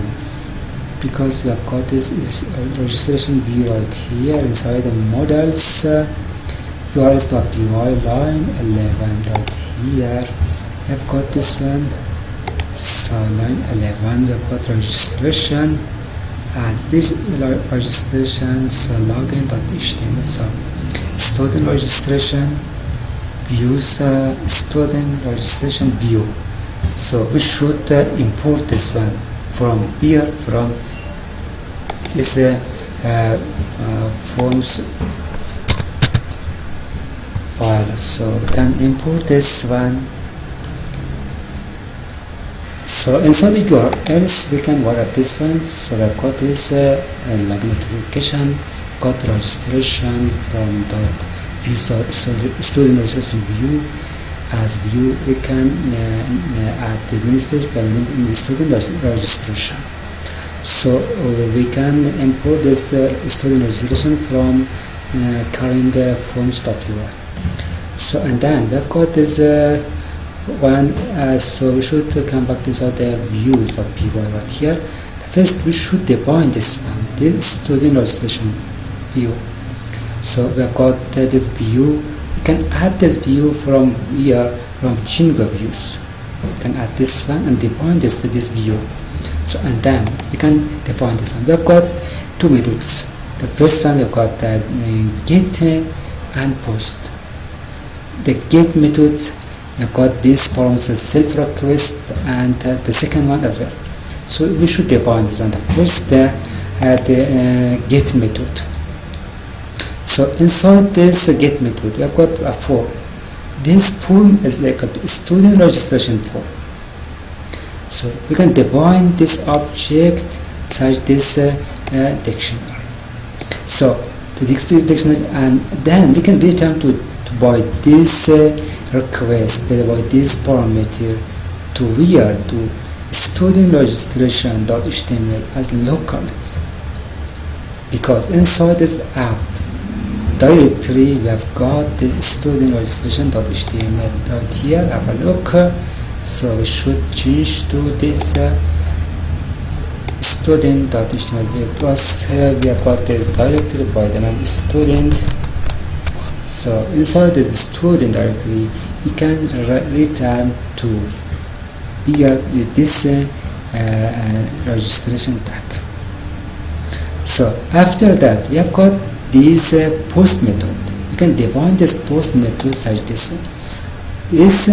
because we have got this registration view right here inside the models urs.py line 11 right here. We have got this one. So line 11 we have got registration as this registration, so login.html. So student registration views student registration view. So we should import this one from here, from this forms file. So we can import this one. So inside the URLs we can work this one. So I've got this login notification, got registration from view student registration view. As view, we can add this namespace by in the student registration. So we can import this student registration from current forms.py. So, and then we've got this one. So we should come back inside the views.py right here. First, we should define this one, this student registration view. So we have got this view. We can add this view from here, from Django views. We can add this one and define this view. So, and then we can define this one. We have got two methods. The first one we have got get and post. The get methods, we have got this forms self request, and the second one as well. So we should define this one. The first the get method. So inside this get method, we have got a form. This form is like a student registration form. So we can define this object such this dictionary. So to this dictionary, and then we can return to by this request, by this parameter, to where to student registration.html as local, because inside this app directory we have got the student registration.html. right here. Have a look. So we should change to this student.html because we have got this directory by the name student. So inside this student directory we can return to here with this registration tag. So after that we have got this post method. We can define this post method such this. This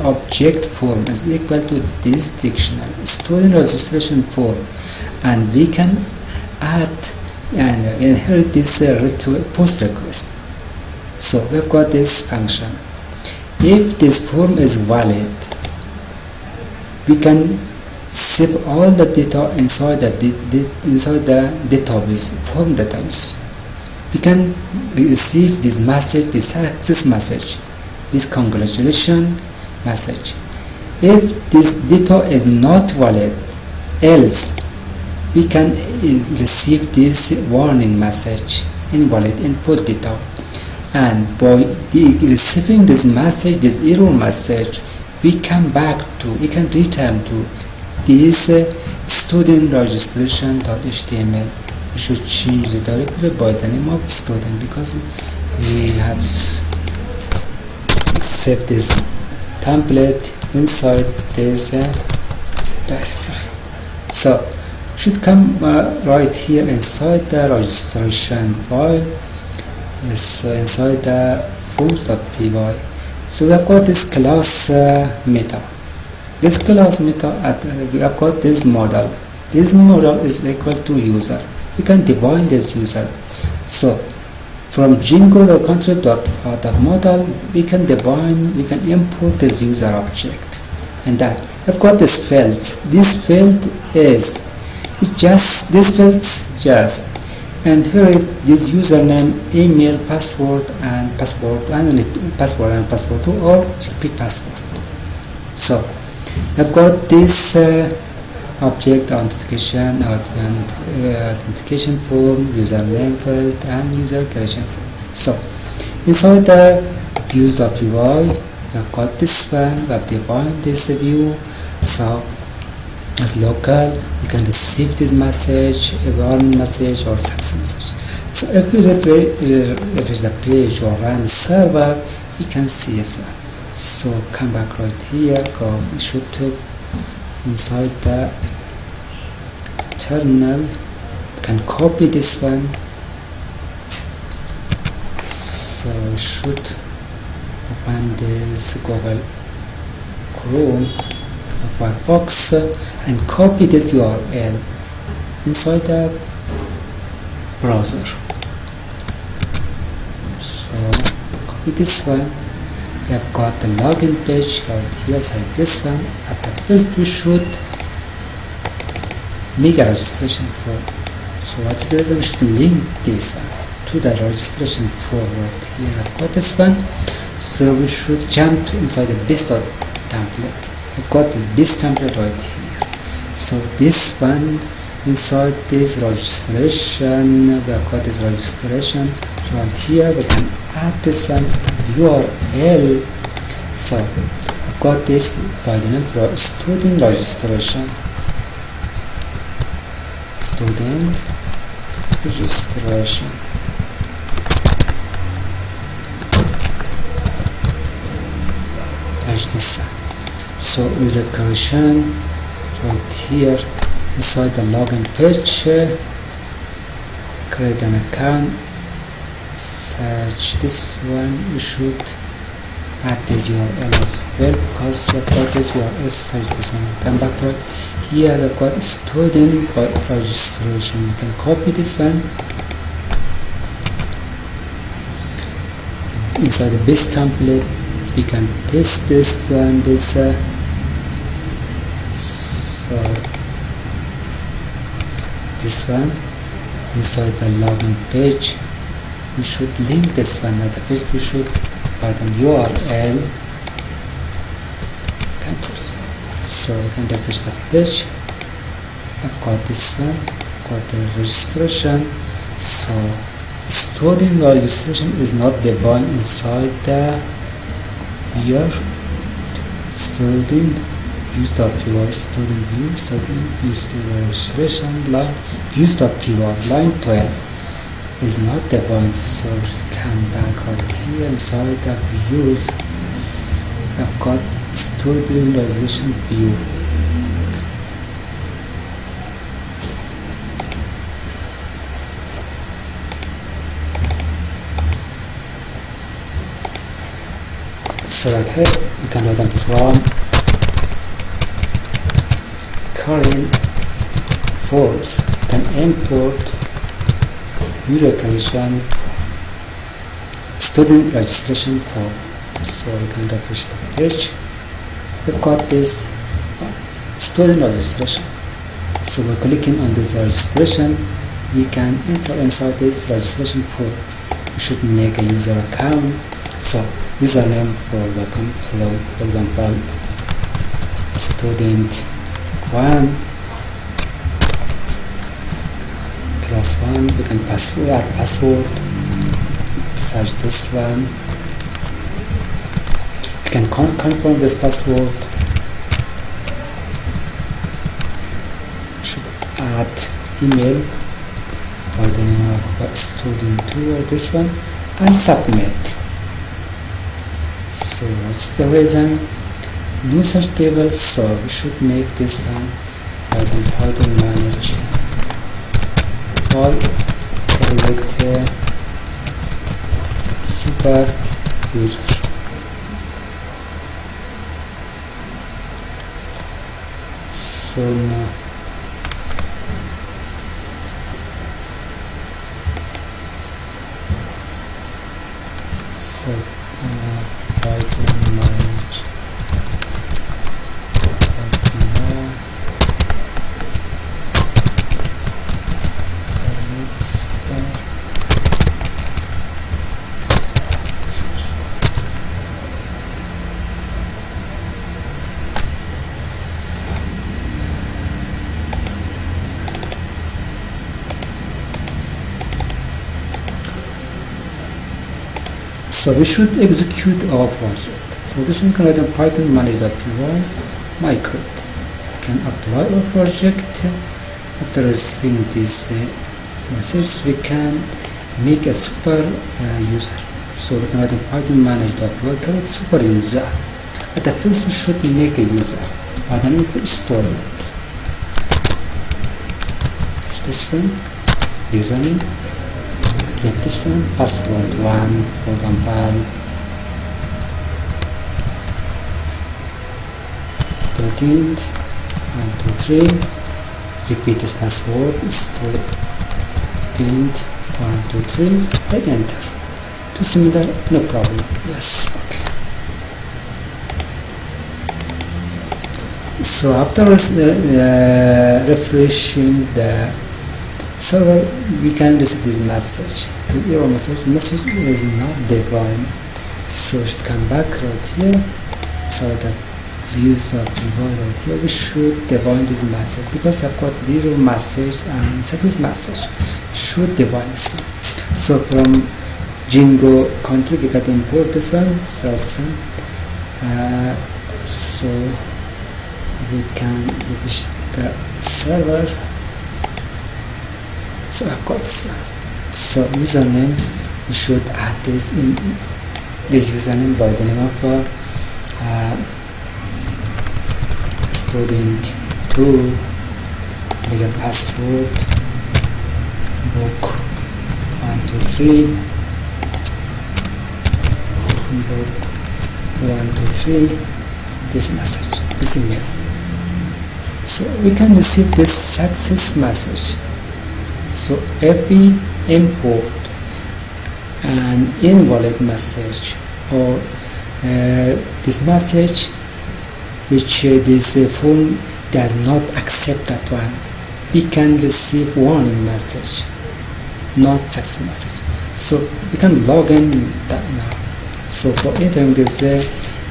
object form is equal to this dictionary student registration form, and we can add and inherit this post request. So we've got this function. If this form is valid, we can save all the data inside the database, form database. We can receive this message, this success message, this congratulation message. If this data is not valid, else we can receive this warning message, invalid input data. And by receiving this message, this error message, we can return to this student registration.html. We should change the directory by the name of student because we have set this template inside this directory. So we should come right here inside the registration file. So inside the forms.py. So we have got this class meta. This class meta, we have got this model. This model is equal to user. We can define this user. So from Django.contrib.model we can import this user object, and that I've got this fields. This field is just and here this username, email, password and password 2 or repeat password. So I've got this object authentication form, username field and user creation form. So inside the views.py I've got this one. We have defined this view. So as local we can receive this message, a warning message or success message. So if we refresh the page or run the server, we can see this one. So come back right here, we should inside the terminal, we can copy this one. So we should open this Google Chrome or Firefox and copy this URL inside the browser. So copy this one. We have got the login page right here, so this one. At the first we should make a registration form. So what is it? We should link this one to the registration form right here. I've got this one. So we should jump inside the base template. I've got this base template right here. So this one inside this registration, we have got this registration right here. We can add this one URL. So I've got this by the name for student registration. Student registration. Search this one. So user creation right here inside the login page. Create an account. Search this one. We should add this URL as well because we've got this URL. Search this one. Come back to it. Here we've got student registration. You can copy this one inside the base template. We can paste this one. So this one inside the login page. We should link this one. At the first we should Python URL counters. So we can refresh the page. I've got this one, got the registration. So student registration is not defined inside the here. Student views.py, student views, student views registration line views.py line 12 is not defined. So come back right here inside the views. I've got student registration view. So right here you can write them from current forms. You can import user creation student registration form. So you can refresh the page. We've got this student registration. So by clicking on this registration, we can enter inside this registration form. We should make a user account. So username for the company, for example, student 1 class 1. We can password search this one. We can confirm this password. Should add email by the name of student 2 or this one and submit. So what's the reason? No such table, so we should make this one Python manage all private super user. So now Python manage so we should execute our project. For this we can write in Python manage.py migrate. We can apply our project. After receiving this message, we can make a super user. So we can write in Python manage.py create super user. At the first we should make a user by the name of student. This one, username. Get this one, password 1, for example, 13th, 1, 2, 3. Repeat this password, student 1, 2, 3. Hit enter. Too similar, no problem. Yes, okay. So after refreshing the server, we can receive this message. The error message is not defined. So we should come back right here. So the views.py right here, we should define this message because I've got zero message and success message. We should define this one. So from Django country we can import this one. So this one. So we can refresh the server. So I've got this one. So username, we should add this in this username by the name of student 2. Make a password book 1, 2, 3. Book 1, 2, 3. This message, this email. So we can receive this success message. So if we import an invalid message or this message which this form does not accept that one, we can receive warning message, not success message. So we can log in that now. So for entering this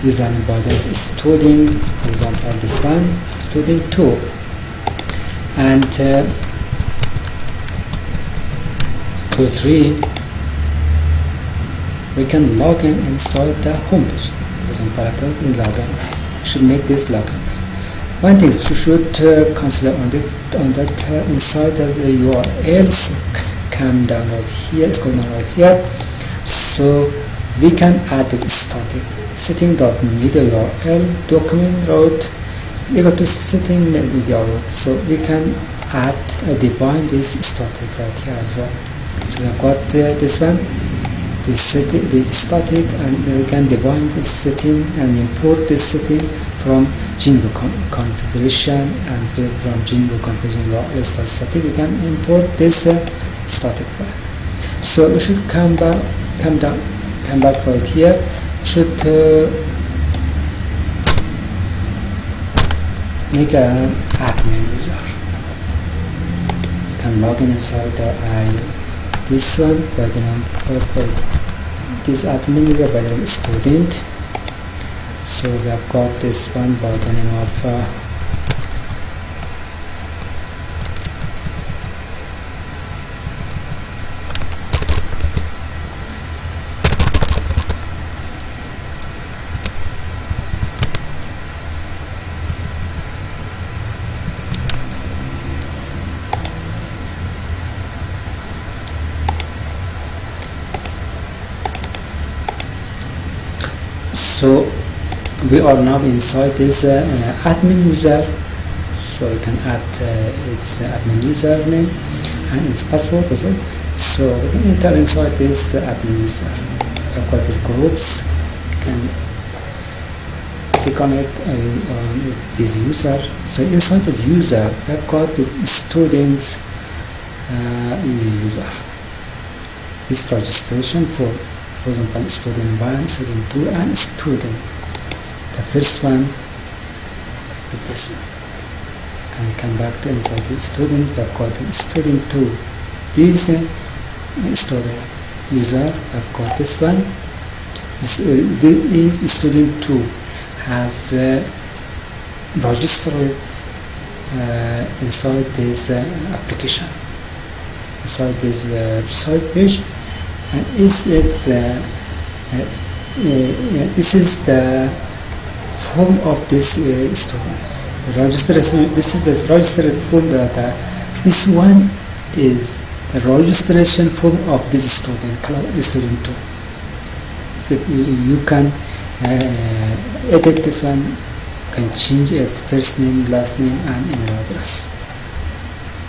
username by the student, for example this one, student 2, and 2, 3, we can log in inside the homepage. For example, after in login, we should make this login. One thing you should consider on that inside the URLs, come down right here, scroll down right here. So we can add this static setting.media URL document route is equal to setting media route. So we can add define this static right here as well. So we have got this one, this static, and we can define this setting and import this setting from Django configuration, and from Django configuration URL static we can import this static file. So we should come back right here. We should make an admin user. We can log in inside this one by the name of this admin user by the name of student. So we have got this one by the name of so we are now inside this admin user. So we can add its admin username and its password as well. So we can enter inside this admin user. We've got these groups. You can click on it on this user. So inside this user we've got this students user. This registration for example student 1, student 2, and student. The first one is this one, and we come back to inside the student. We have got the student 2. This student user, we have got this one. This student 2 has registered inside this application, inside this website page, and this is the form of this students. The registration. This is the registered form that this one is the registration form of this student 2. You can edit this one. You can change it, first name, last name, and email address,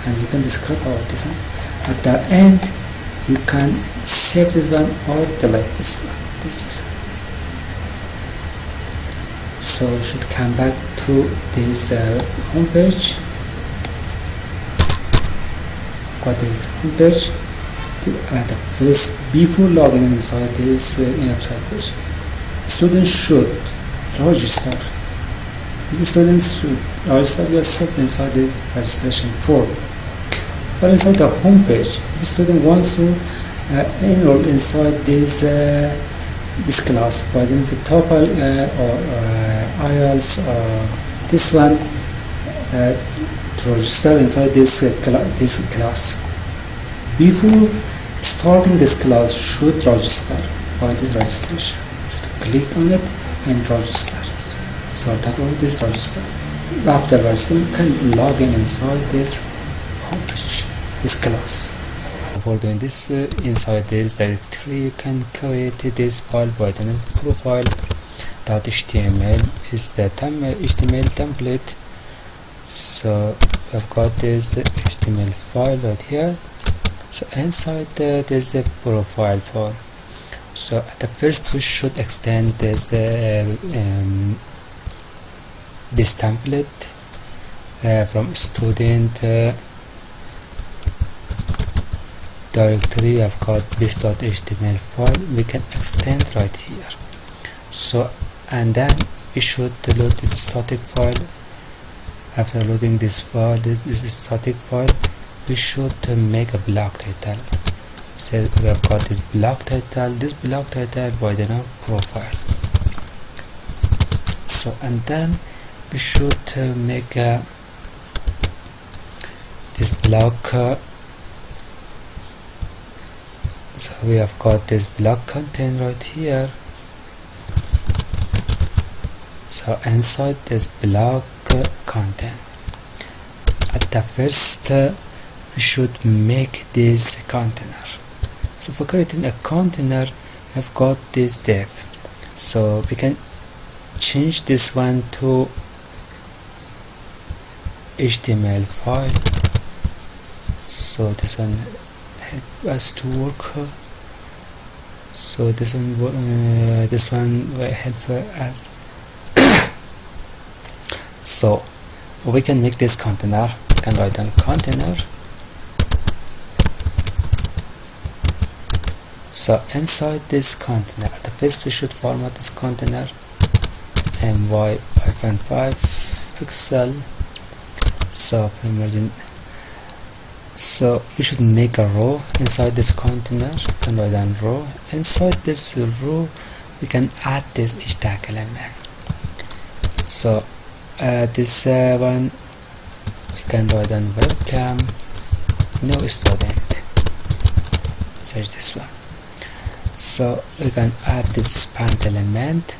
and you can describe about this one. At the end, you can save this one or delete this one, this user. So we should come back to this home page. Got this home page. The first, before logging inside this website page, students should register. These students should register yourself inside this registration form. But inside the home page, if a student wants to enroll inside this class by the TOEFL or IELTS or this one, to register inside this class, before starting this class should register by this registration. Should click on it and register. So tap on this register. After registering, you can log in inside this homepage, this class. For doing this, inside this directory you can create this file by the name profile.html is the HTML template. So I've got this HTML file right here. So inside there's a profile file. So at the first we should extend this template from student directory. I've got this.html file. We can extend right here. So and then we should load this static file. After loading this file, this is static file, we should make a block title. So we have got this block title, by the name profile. So and then we should make this block. So we have got this block content right here. So inside this block content, at the first we should make this container. So for creating a container, we have got this div. So we can change this one to HTML file. So this one help us to work. So this one will help us. So we can make this container. We can write down container. So inside this container, at the first we should format this container my-5 pixel. So imagine. So we should make a row inside this container. We can write down row. Inside this row, we can add this tag element. So this one we can write down welcome no student. Search this one. So we can add this span element.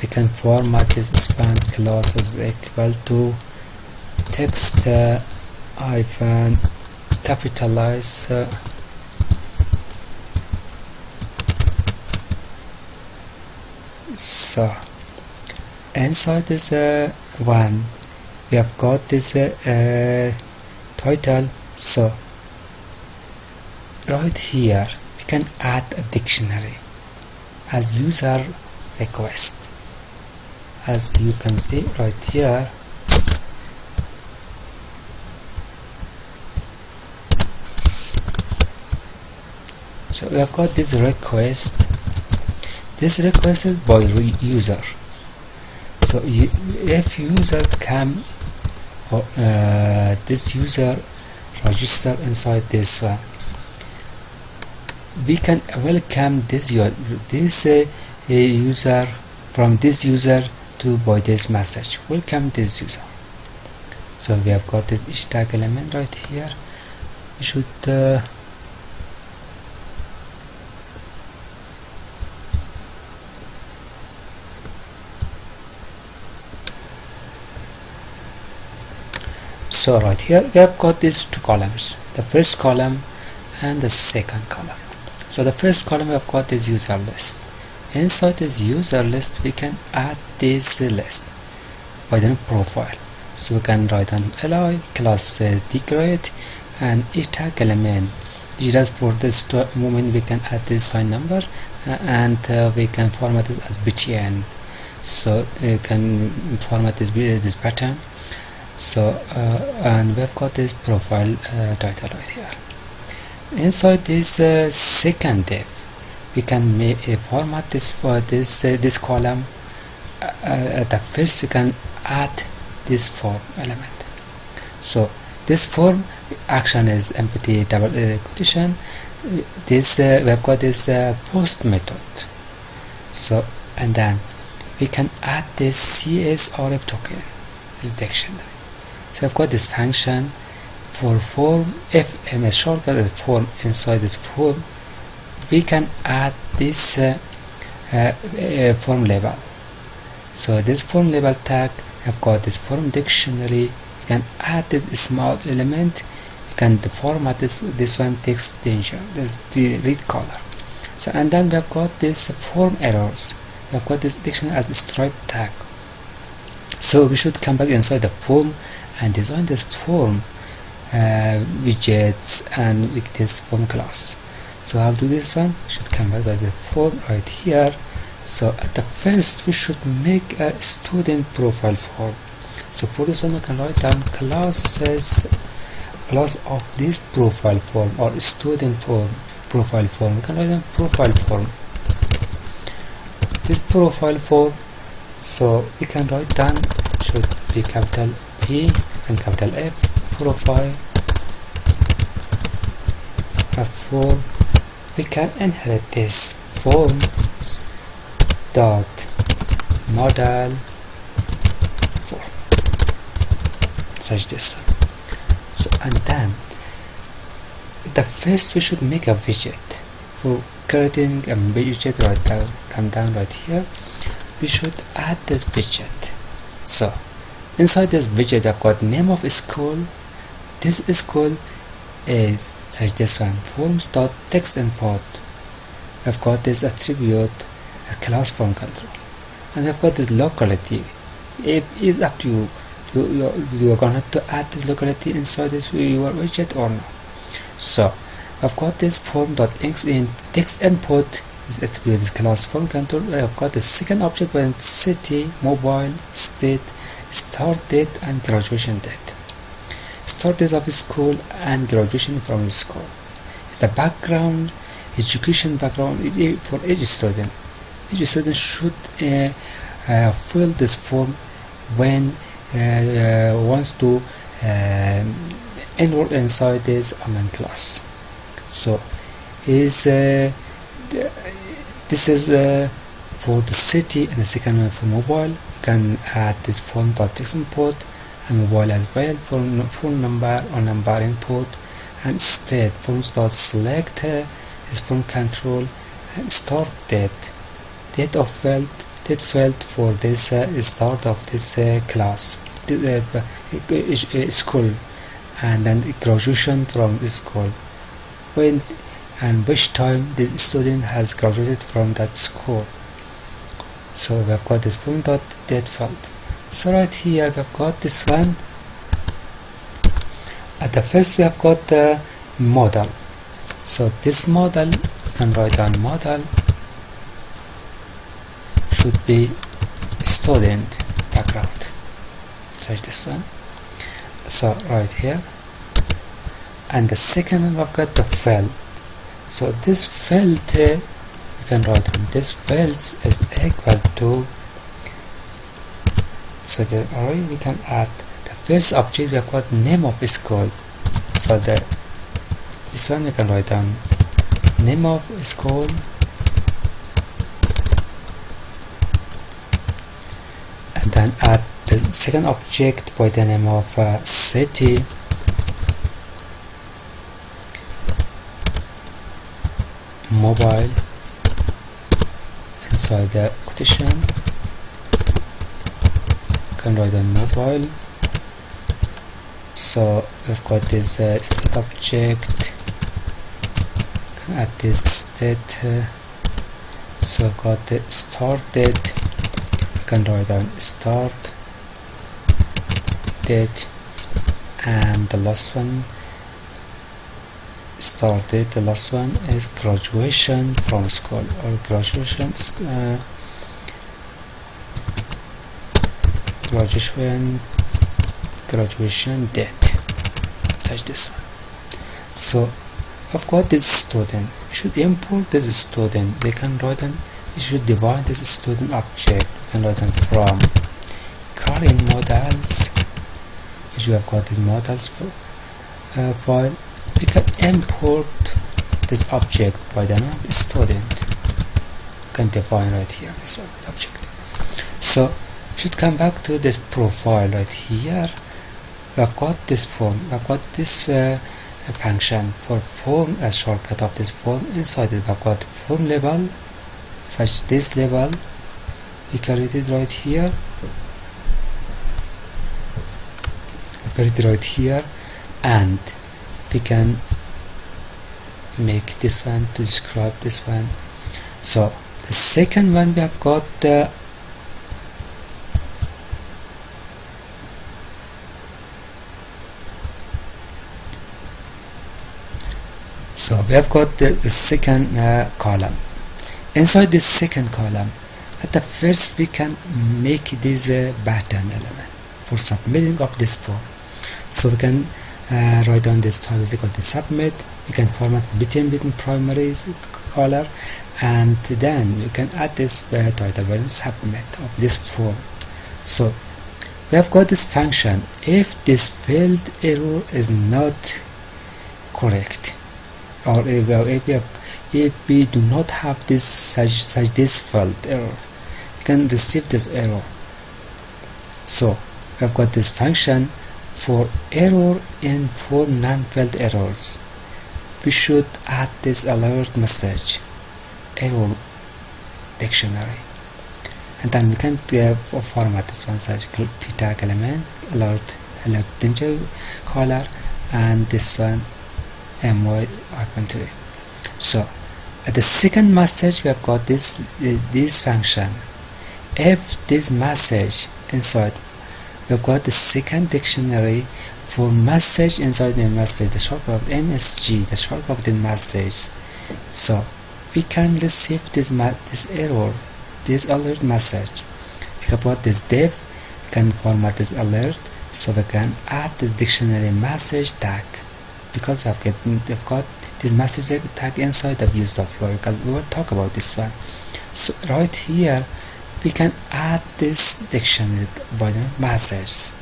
We can format this span class as equal to text hyphen capitalize so inside this one we have got this title. So right here we can add a dictionary as user request. As you can see right here, so we have got this request. This request is by user. So if user can this user register inside this one, we can welcome this user from this user to by this message. Welcome this user. So we have got this tag element right here. We should so right here we have got these two columns, the first column and the second column. So the first column we have got this user list. Inside this user list we can add this list by the profile. So we can write an li class decorate and each tag element. Just for this moment we can add this sign number and we can format it as btn. So you can format this pattern. So and we've got this profile title right here. Inside this second div we can make a format this for this column. At the first we can add this form element. So this form action is empty double quotation. This we have got this post method. So and then we can add this CSRF token, this dictionary. So I've got this function for form. If I'm a shortcut form inside this form, we can add this form label. So this form label tag, I've got this form dictionary. We can add this small element. We can format this one text danger. This the red color. So and then we have got this form errors. We have got this dictionary as a stripe tag. So we should come back inside the form and design this form widgets and with this form class. So how to do this one? We should come back with the form right here. So at the first we should make a student profile form. So for this one I can write down class of this profile form or student form profile form. We can write down profile form. This profile form, so we can write down should be capital P and capital F profile form, we can inherit this forms dot model form, such this one. So, and then the first we should make a widget. For creating a widget, right down, come down right here, we should add this widget. So inside this widget I've got name of school. This school is such this one, forms.text import. I've got this attribute, a class form control, and I've got this locality. It is up to you. You are gonna have to add this locality inside this your widget or not. So I've got this form.text input is attribute is class form control. I've got the second object by city, mobile, state, start date, and graduation date. Start date of school and graduation from school. It's the background, education background for each student. Each student should fill this form when wants to enroll inside this online class. So is this is for the city, and the second one for mobile. You can add this form.text import and mobile as well for phone number or number input, and state forms.select is form control, and start date field for this start of this class school, and then graduation from the school, when and which time the student has graduated from that school. So we have got this form.date field. So right here we have got this one. At the first we have got the model. So this model, we can write down model should be student background, such this one. So right here, and the second one we've got the field. So this field we can write down this field is equal to, so the array we can add the first object we have got name of school. So this one we can write down name of school, and then add the second object by the name of city, mobile inside the quotation, can write down mobile. So we've got this state object, can add this state. So I've got the start date, we can write down start date, and the last one start date, the last one is graduation from school, or graduation date, such this one. So I've got this student, we should import this student. We can write down, we should define this student object. We can write down from current models, which we have got this models file. We can import this object by the name student. We can define right here this object. So we should come back to this profile right here. We have got this form, we have got this function for form, a shortcut of this form. Inside it we have got form label, such this label we create it right here. We create it right here, and we can make this one to describe this one. So the second one we have got the second column. Inside this second column, at the first we can make this button element for submitting of this form. So we can write down this type is equal to submit. We can format between primary color, and then we can add this title by submit of this form. So we have got this function. If this field error is not correct, or if we do not have this such this field error, we can receive this error. So we've got this function for error and for non-field errors. We should add this alert message, error dictionary, and then we can format this one such p-tag element, alert danger caller, and this one my-3. So at the second message we have got this function. If this message inside, we've got the second dictionary for message inside the message, the shortcut of MSG, the shortcut of the message. So we can receive this error, this alert message. We have got this div, we can format this alert, so we can add this dictionary message tag, because we've got this message tag inside the views.py. We will talk about this one. So right here we can add this dictionary by the message.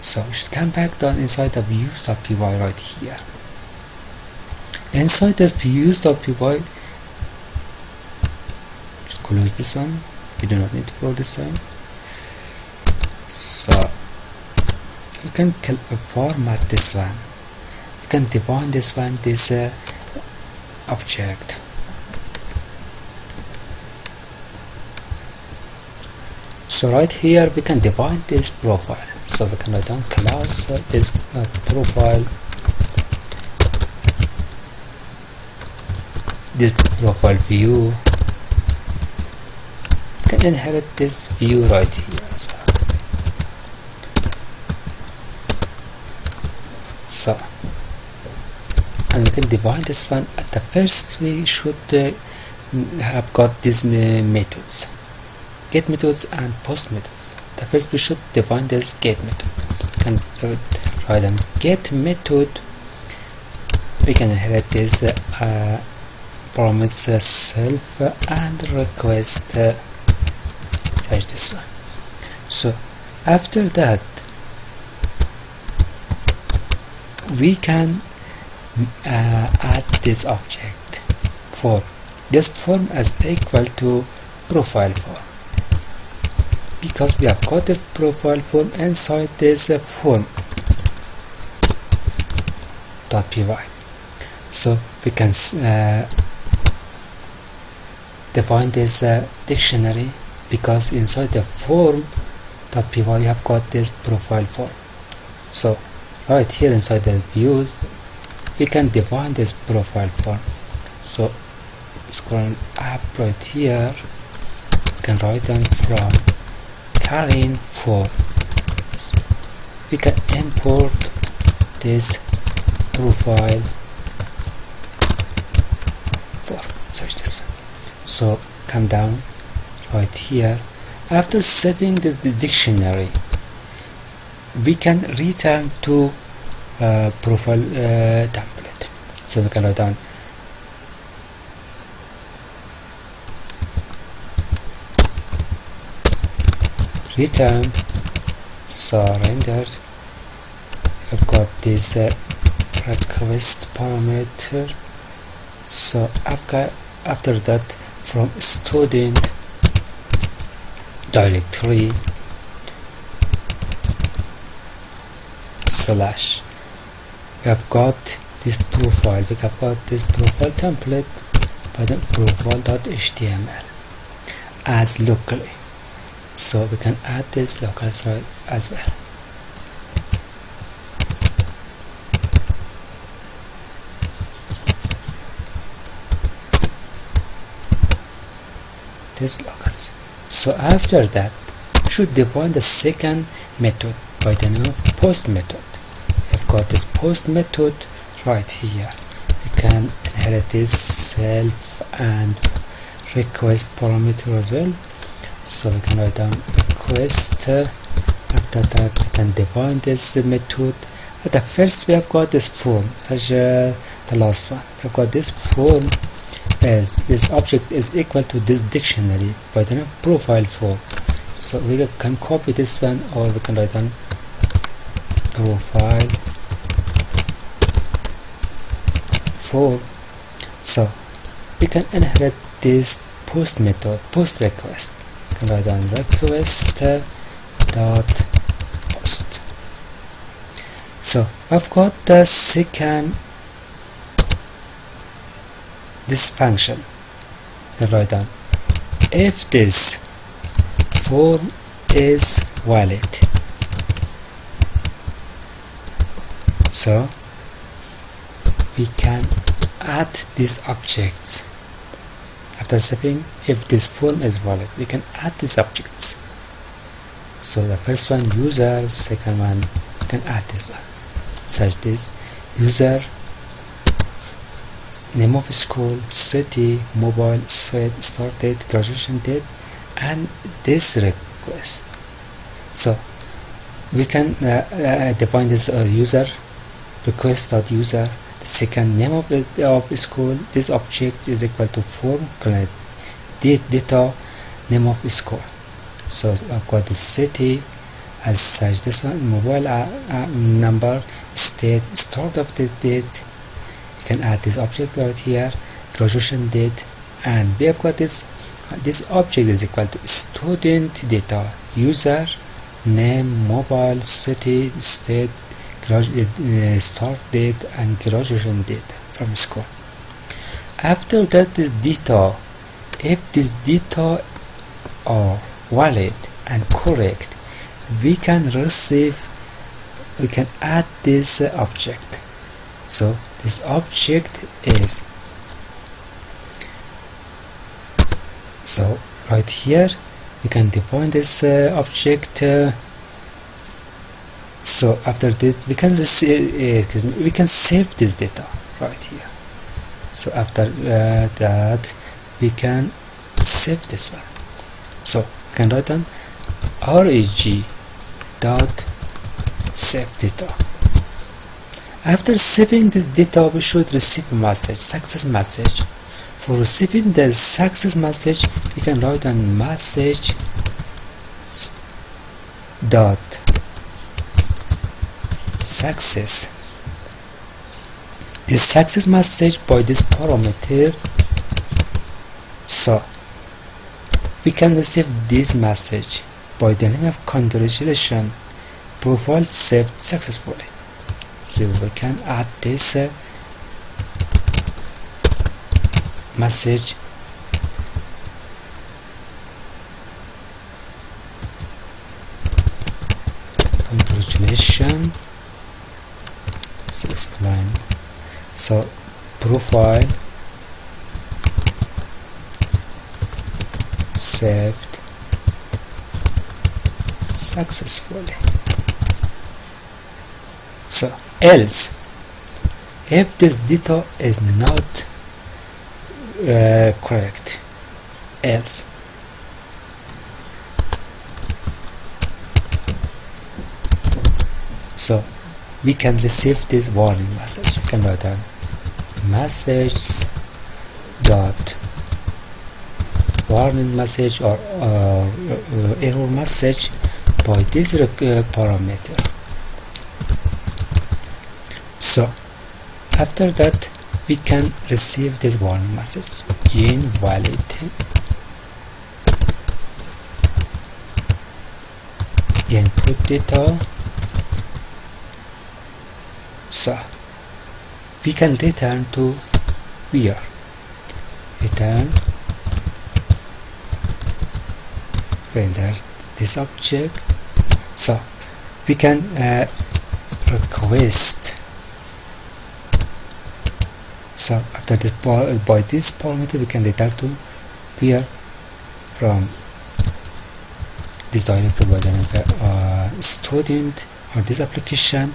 So we should come back down inside the views.py right here. Inside the views.py, just close this one, we do not need for this time. So you can format this one, you can define this one, this object. So right here we can define this profile. So we can write down class this profile, this profile view. We can inherit this view right here as well. So, and we can define this one. At the first we should have got these methods, get methods and post methods. The first we should define this get method. We can write down get method. We can inherit this promise self and request such this one. So after that we can add this object for this form as equal to profile form, because we have got the profile form inside this form .py. So we can define this dictionary, because inside the form .py we have got this profile form. So right here inside the views we can define this profile form. So scrolling up right here, we can write down from Karen form. We can import this profile form such this. So come down right here. After saving this dictionary, we can return to profile template. So we can write down return surrendered. I've got this request parameter. So after that, from student directory slash, we have got this profile. We have got this profile template by the profile.html as locally. So we can add this local as well. This locals. So after that, we should define the second method by the name of post method. We've got this post method right here. We can inherit this self and request parameter as well. So we can write down request. After that we can define this method. At the first we have got this form, such the last one. We have got this form as this object is equal to this dictionary by the name profile form. So we can copy this one, or we can write down profile form. So we can inherit this post method, post request. We can write down request dot post. So I've got the second this function. I can write down if this form is valid. So we can add these objects after saving. If this form is valid, we can add these objects. So the first one user, second one we can add this one, such this user, name of school, city, mobile, start date, graduation date, and this request. So we can define this user request.user. The second name of school, this object is equal to form data name of school. So I've got the city as such, this one mobile number, state, start of the date. You can add this object right here, graduation date, and we have got this object is equal to student data, user, name, mobile, city, state, start date, and graduation date from school. After that, this data, if this data are valid and correct, we can add this object. So this object is, so right here we can define this object. So after that we can save this data right here. So after that we can save this one. So we can write down reg dot save data. After saving this data, we should receive a message, success message. For receiving the success message, we can write down message dot success. This success message by this parameter. So we can receive this message by the name of congratulations, profile saved successfully. So we can add this message congratulations. So explain. So profile saved successfully. So else, if this data is not correct, else. So we can receive this warning message. We can write down message dot warning message or error message by this parameter. So after that we can receive this warning message, invalid. Input data. So we can return to where, return render this object. So we can request. So after this, by this parameter we can return to where from this directory by the name of student, or this application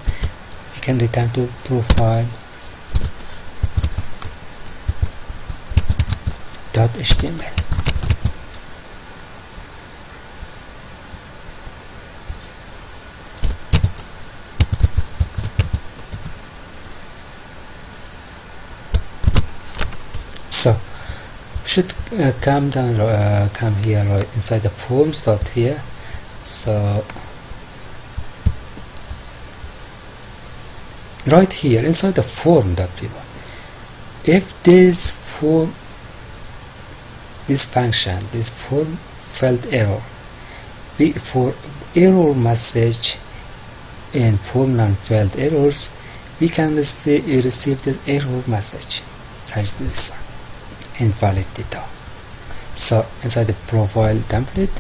we can return to profile .html. So we should come here right inside the forms dot here. So right here inside the form.py if this function, this form failed error, for error message in form and failed errors, we can receive this error message such this one, invalid data. So inside the profile template,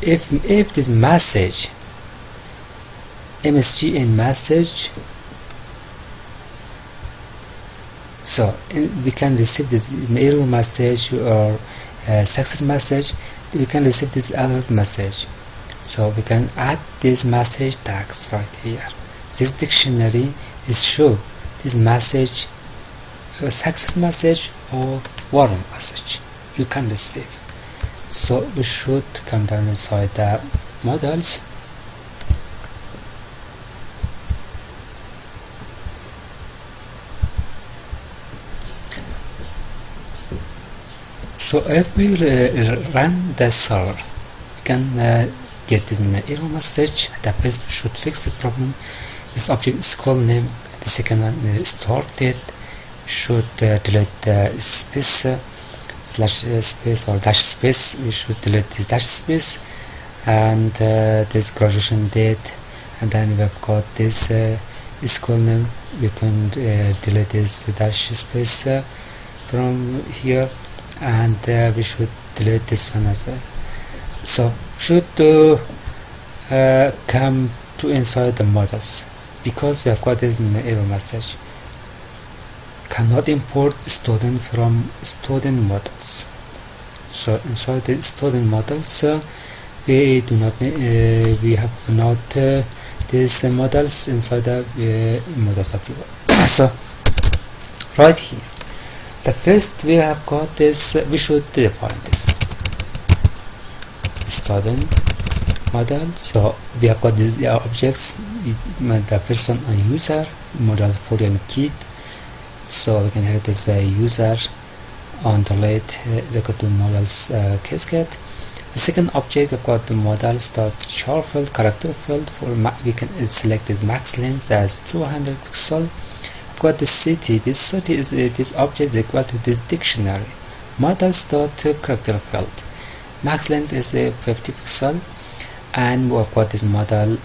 if this message MSGN message, so we can receive this error message or success message, we can receive this other message. So we can add this message tags right here. This dictionary is show this message, success message or warning message you can receive. So we should come down inside the models. So if we run the server, we can get this error message. The first should fix the problem. This object is called name. The second one is start date. Should delete the space slash space or dash space. We should delete this dash space and this graduation date. And then we've got this school name. We can delete this dash space from here, and we should delete this one as well. So should come to inside the models, because we have got this error message. Cannot import student from student models. So inside the student models, we do not we have not these models inside the models API. So right here, the first we have got this. We should define this student model. So we have got these objects, the person and user, model foreign kid. So we can have this user on the late is equal to models cascade. The second object we've got the models dot char field, character field. For we can select this max length as 200 pixel. We've got the city. This city is this object is equal to this dictionary. Models dot character field. Max length is 50 pixel, and we've got this model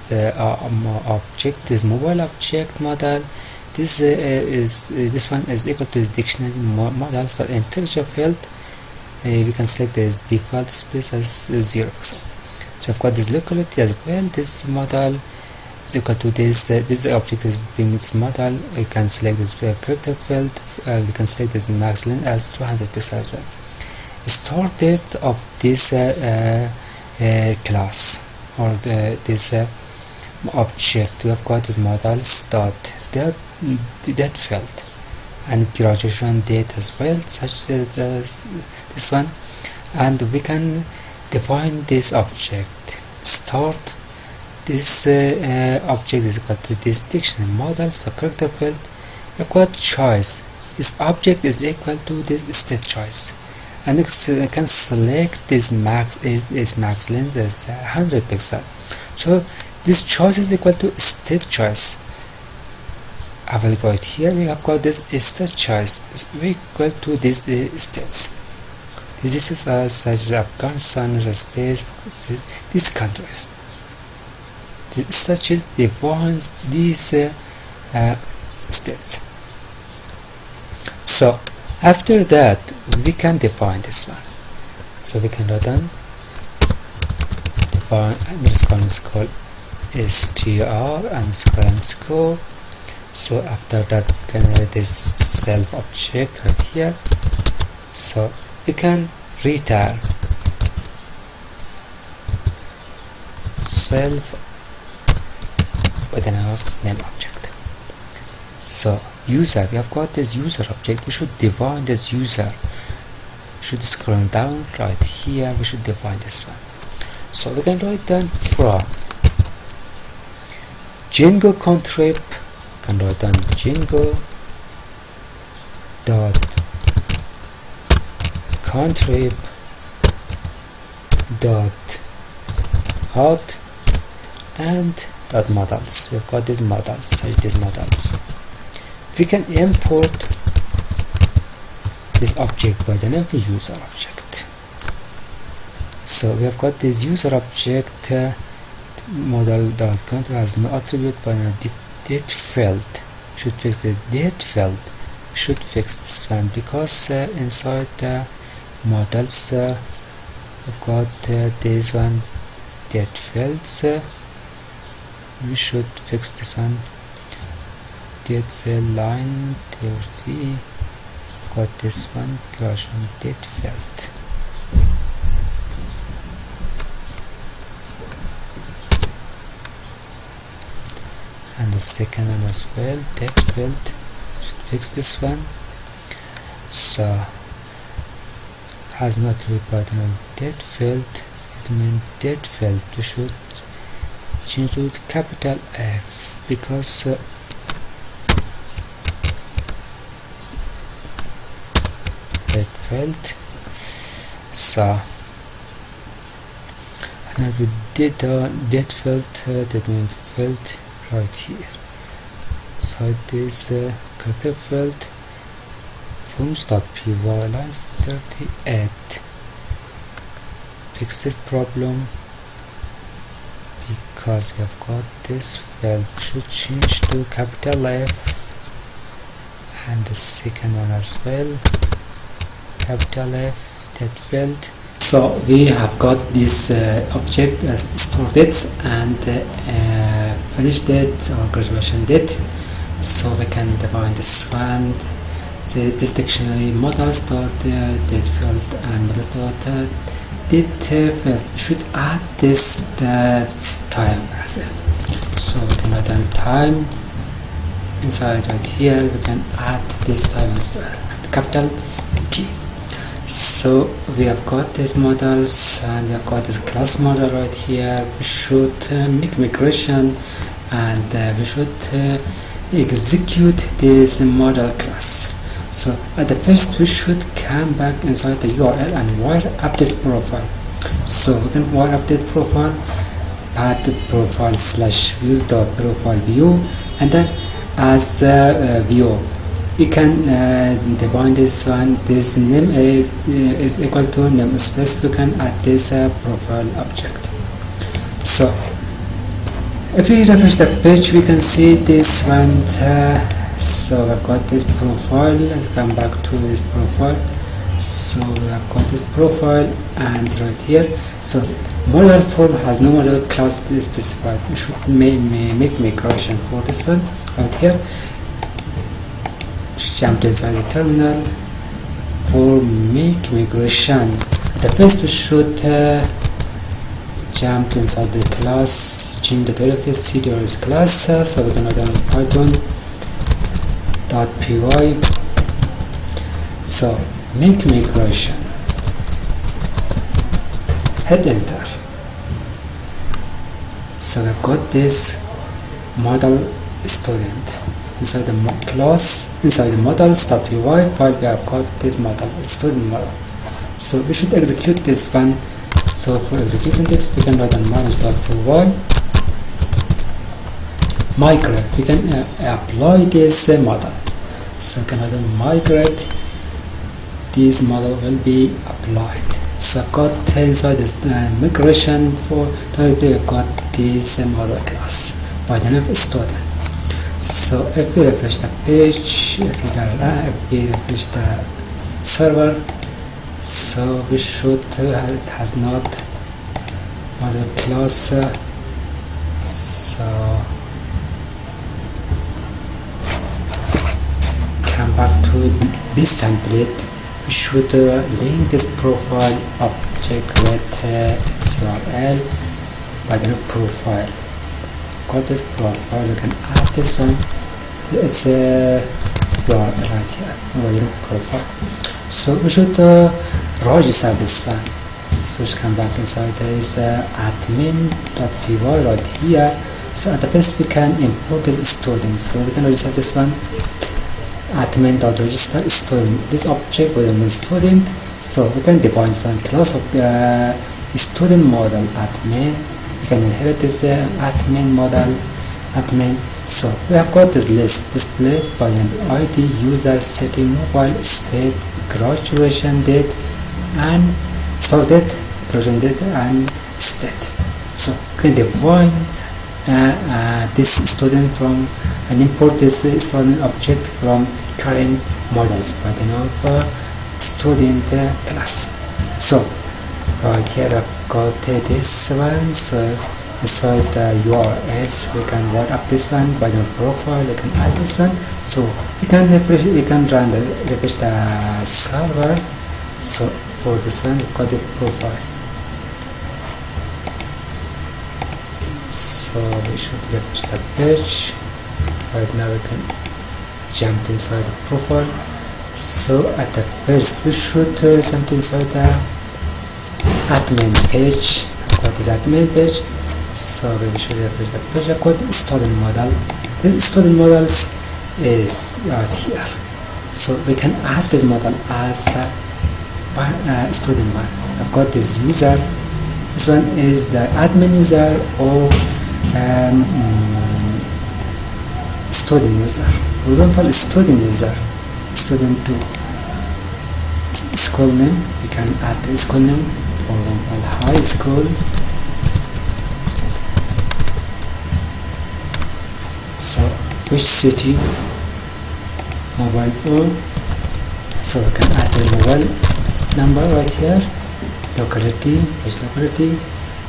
object, this mobile object model. This this one is equal to this dictionary models dot integer field. We can select this default space as 0 pixel. So I've got this locality as well. This model is equal to this this object is the model. We can select this character field. We can select this max length as 200 pixels as well. Start date of this class or this object. We have got this models dot that field and graduation date as well, such as this one, and we can define this object. Start this object is equal to this dictionary models, the character field. We've got choice. This object is equal to this state choice, and you can select this max length as 100 pixel. So this choice is equal to state choice. Available right here, we have got this state choice is equal to this states. This is such as Afghanistan, the states, these countries. This such as defines these states. So after that, we can define this one. So we can write down define underscore underscore str underscore. So after that, we can add this self object right here. So we can return self with enough name object. So user, we have got this user object. We should define this user. Should scroll down right here. We should define this one. So we can write down from Django contrib. Can write down Django dot contrib dot out and dot models. We've got these models, such these models. we can import this object by the name of user object. So we have got this user object model.count has no attribute by the date field. Should fix the date field. Should fix this one because inside the models we've got this one date fields. We should fix this one. Date field line 30. We've got this one version date field. And the second one as well, date field. Should fix this one. So has not read button on date field. It means date field. We should change to capital F because date field. So and we did date field. That means field right here. So this character field forms.py lines 38. Fix this problem because we have got this field. We should change to capital F and the second one as well, capital F, that field. So we have got this object as start date and finish date or graduation date. So we can define this one. This dictionary model start date field and model start date field. We should add this time as well. So we can add a time inside right here. We can add this time as well, capital T. So we have got these models and we have got this class model right here. We should make migration and we should execute this model class. So at the first we should come back inside the URL and wire update profile. So we can wire update profile, path profile slash views.profile view, and then as view we can define this one. This name is equal to namespace. We can add this profile object. So if we refresh the page, we can see this one. So I've got this profile. Let's come back to this profile. So I've got this profile and right here. So model form has no model class specified. We should make migration for this one right here. Jump inside the terminal for make migration. The first we should jump inside the class, change the directory cdrs class. So we're gonna run python.py. So make migration, hit enter. So we've got this model student inside the class, inside the models.py file. We have got this model student model. So we should execute this one. So for executing this, we can write on manage.py migrate. We can apply this model. So we can write on migrate. This model will be applied. So I've got inside this migration for directly I've got this model class by the name of student. So if we refresh the page, if we refresh the server, so we should it has not model class. So come back to this template. We should link this profile object with its URL by the profile. Got this profile, we can add this one. It's URL right here, profile. So we should register this one. So just come back inside. There is admin.py right here. So at the first we can import this student. So we can register this one. Admin.register student. This object will be student. So we can define some class of student model admin. We can inherit this admin model admin. So we have got this list displayed by an ID, user, city, mobile, state, graduation date, and date, graduation date, and state. So we can define this student from and import this student object from current models by the name of student class. So right here I've got this one. So inside the URLs we can write up this one by the profile. We can add this one, so we can refresh, we can refresh the server. So for this one we've got the profile, so we should refresh the page. Right now we can jump inside the profile. So at the first we should jump inside the admin page. I've got this admin page, so we should refresh the page. I've got the student model. This student models is right here, so we can add this model as a student one. I've got this user. This one is the admin user or student user. For example, student user, student 2. School name, we can add the school name. For example, high school. So which city? Mobile phone. So we can add the mobile number right here. Locality, which locality?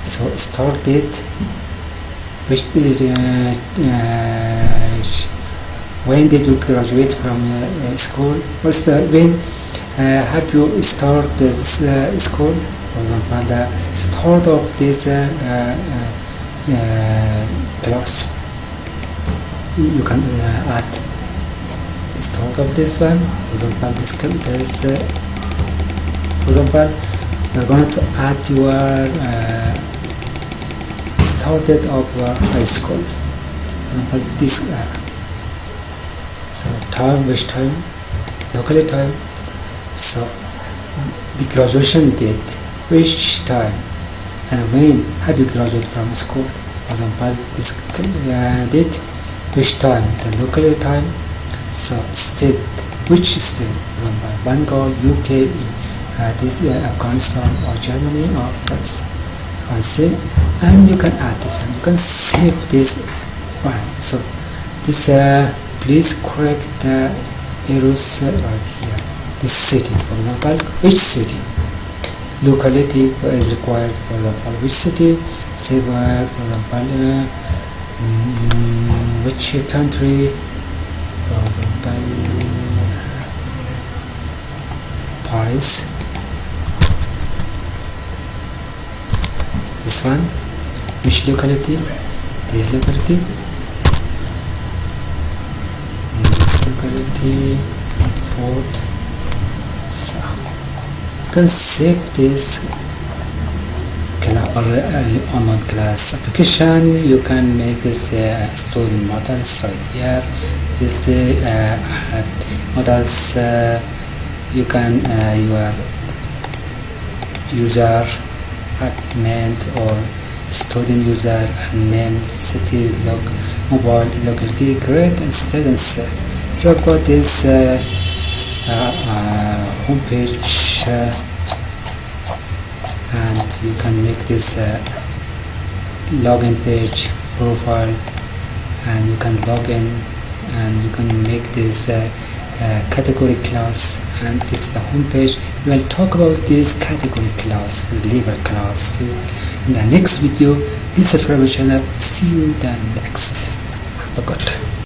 So start date, which when did you graduate from school? What's the when have you start this school? For example, the start of this class. You can add start of this one. For example, this for example, you're going to add your start date of high school. For example, this. So time, which time? Locally time. So the graduation date, which time, and when have you graduated from school? For example, this date, which time? The local time. So state, which state? For example, Bengal, UK, this Afghanistan or Germany or France. And you can add this one. You can save this one. So this please correct the errors right here. This city, for example, which city? Locality is required. For example, which city? Save for example, which country? For example, Paris. This one, which locality? This locality. This locality, Fort. So you can save this online class application. You can make this student models right here. This models you can your user, admin or student user, name, city, mobile, locality, grade, and state, and save. So I've got this homepage, and you can make this login page, profile, and you can log in, and you can make this category class, and this is the homepage. We will talk about this category class, this label class, in the next video. Please subscribe my channel. See you then next. Have a good time.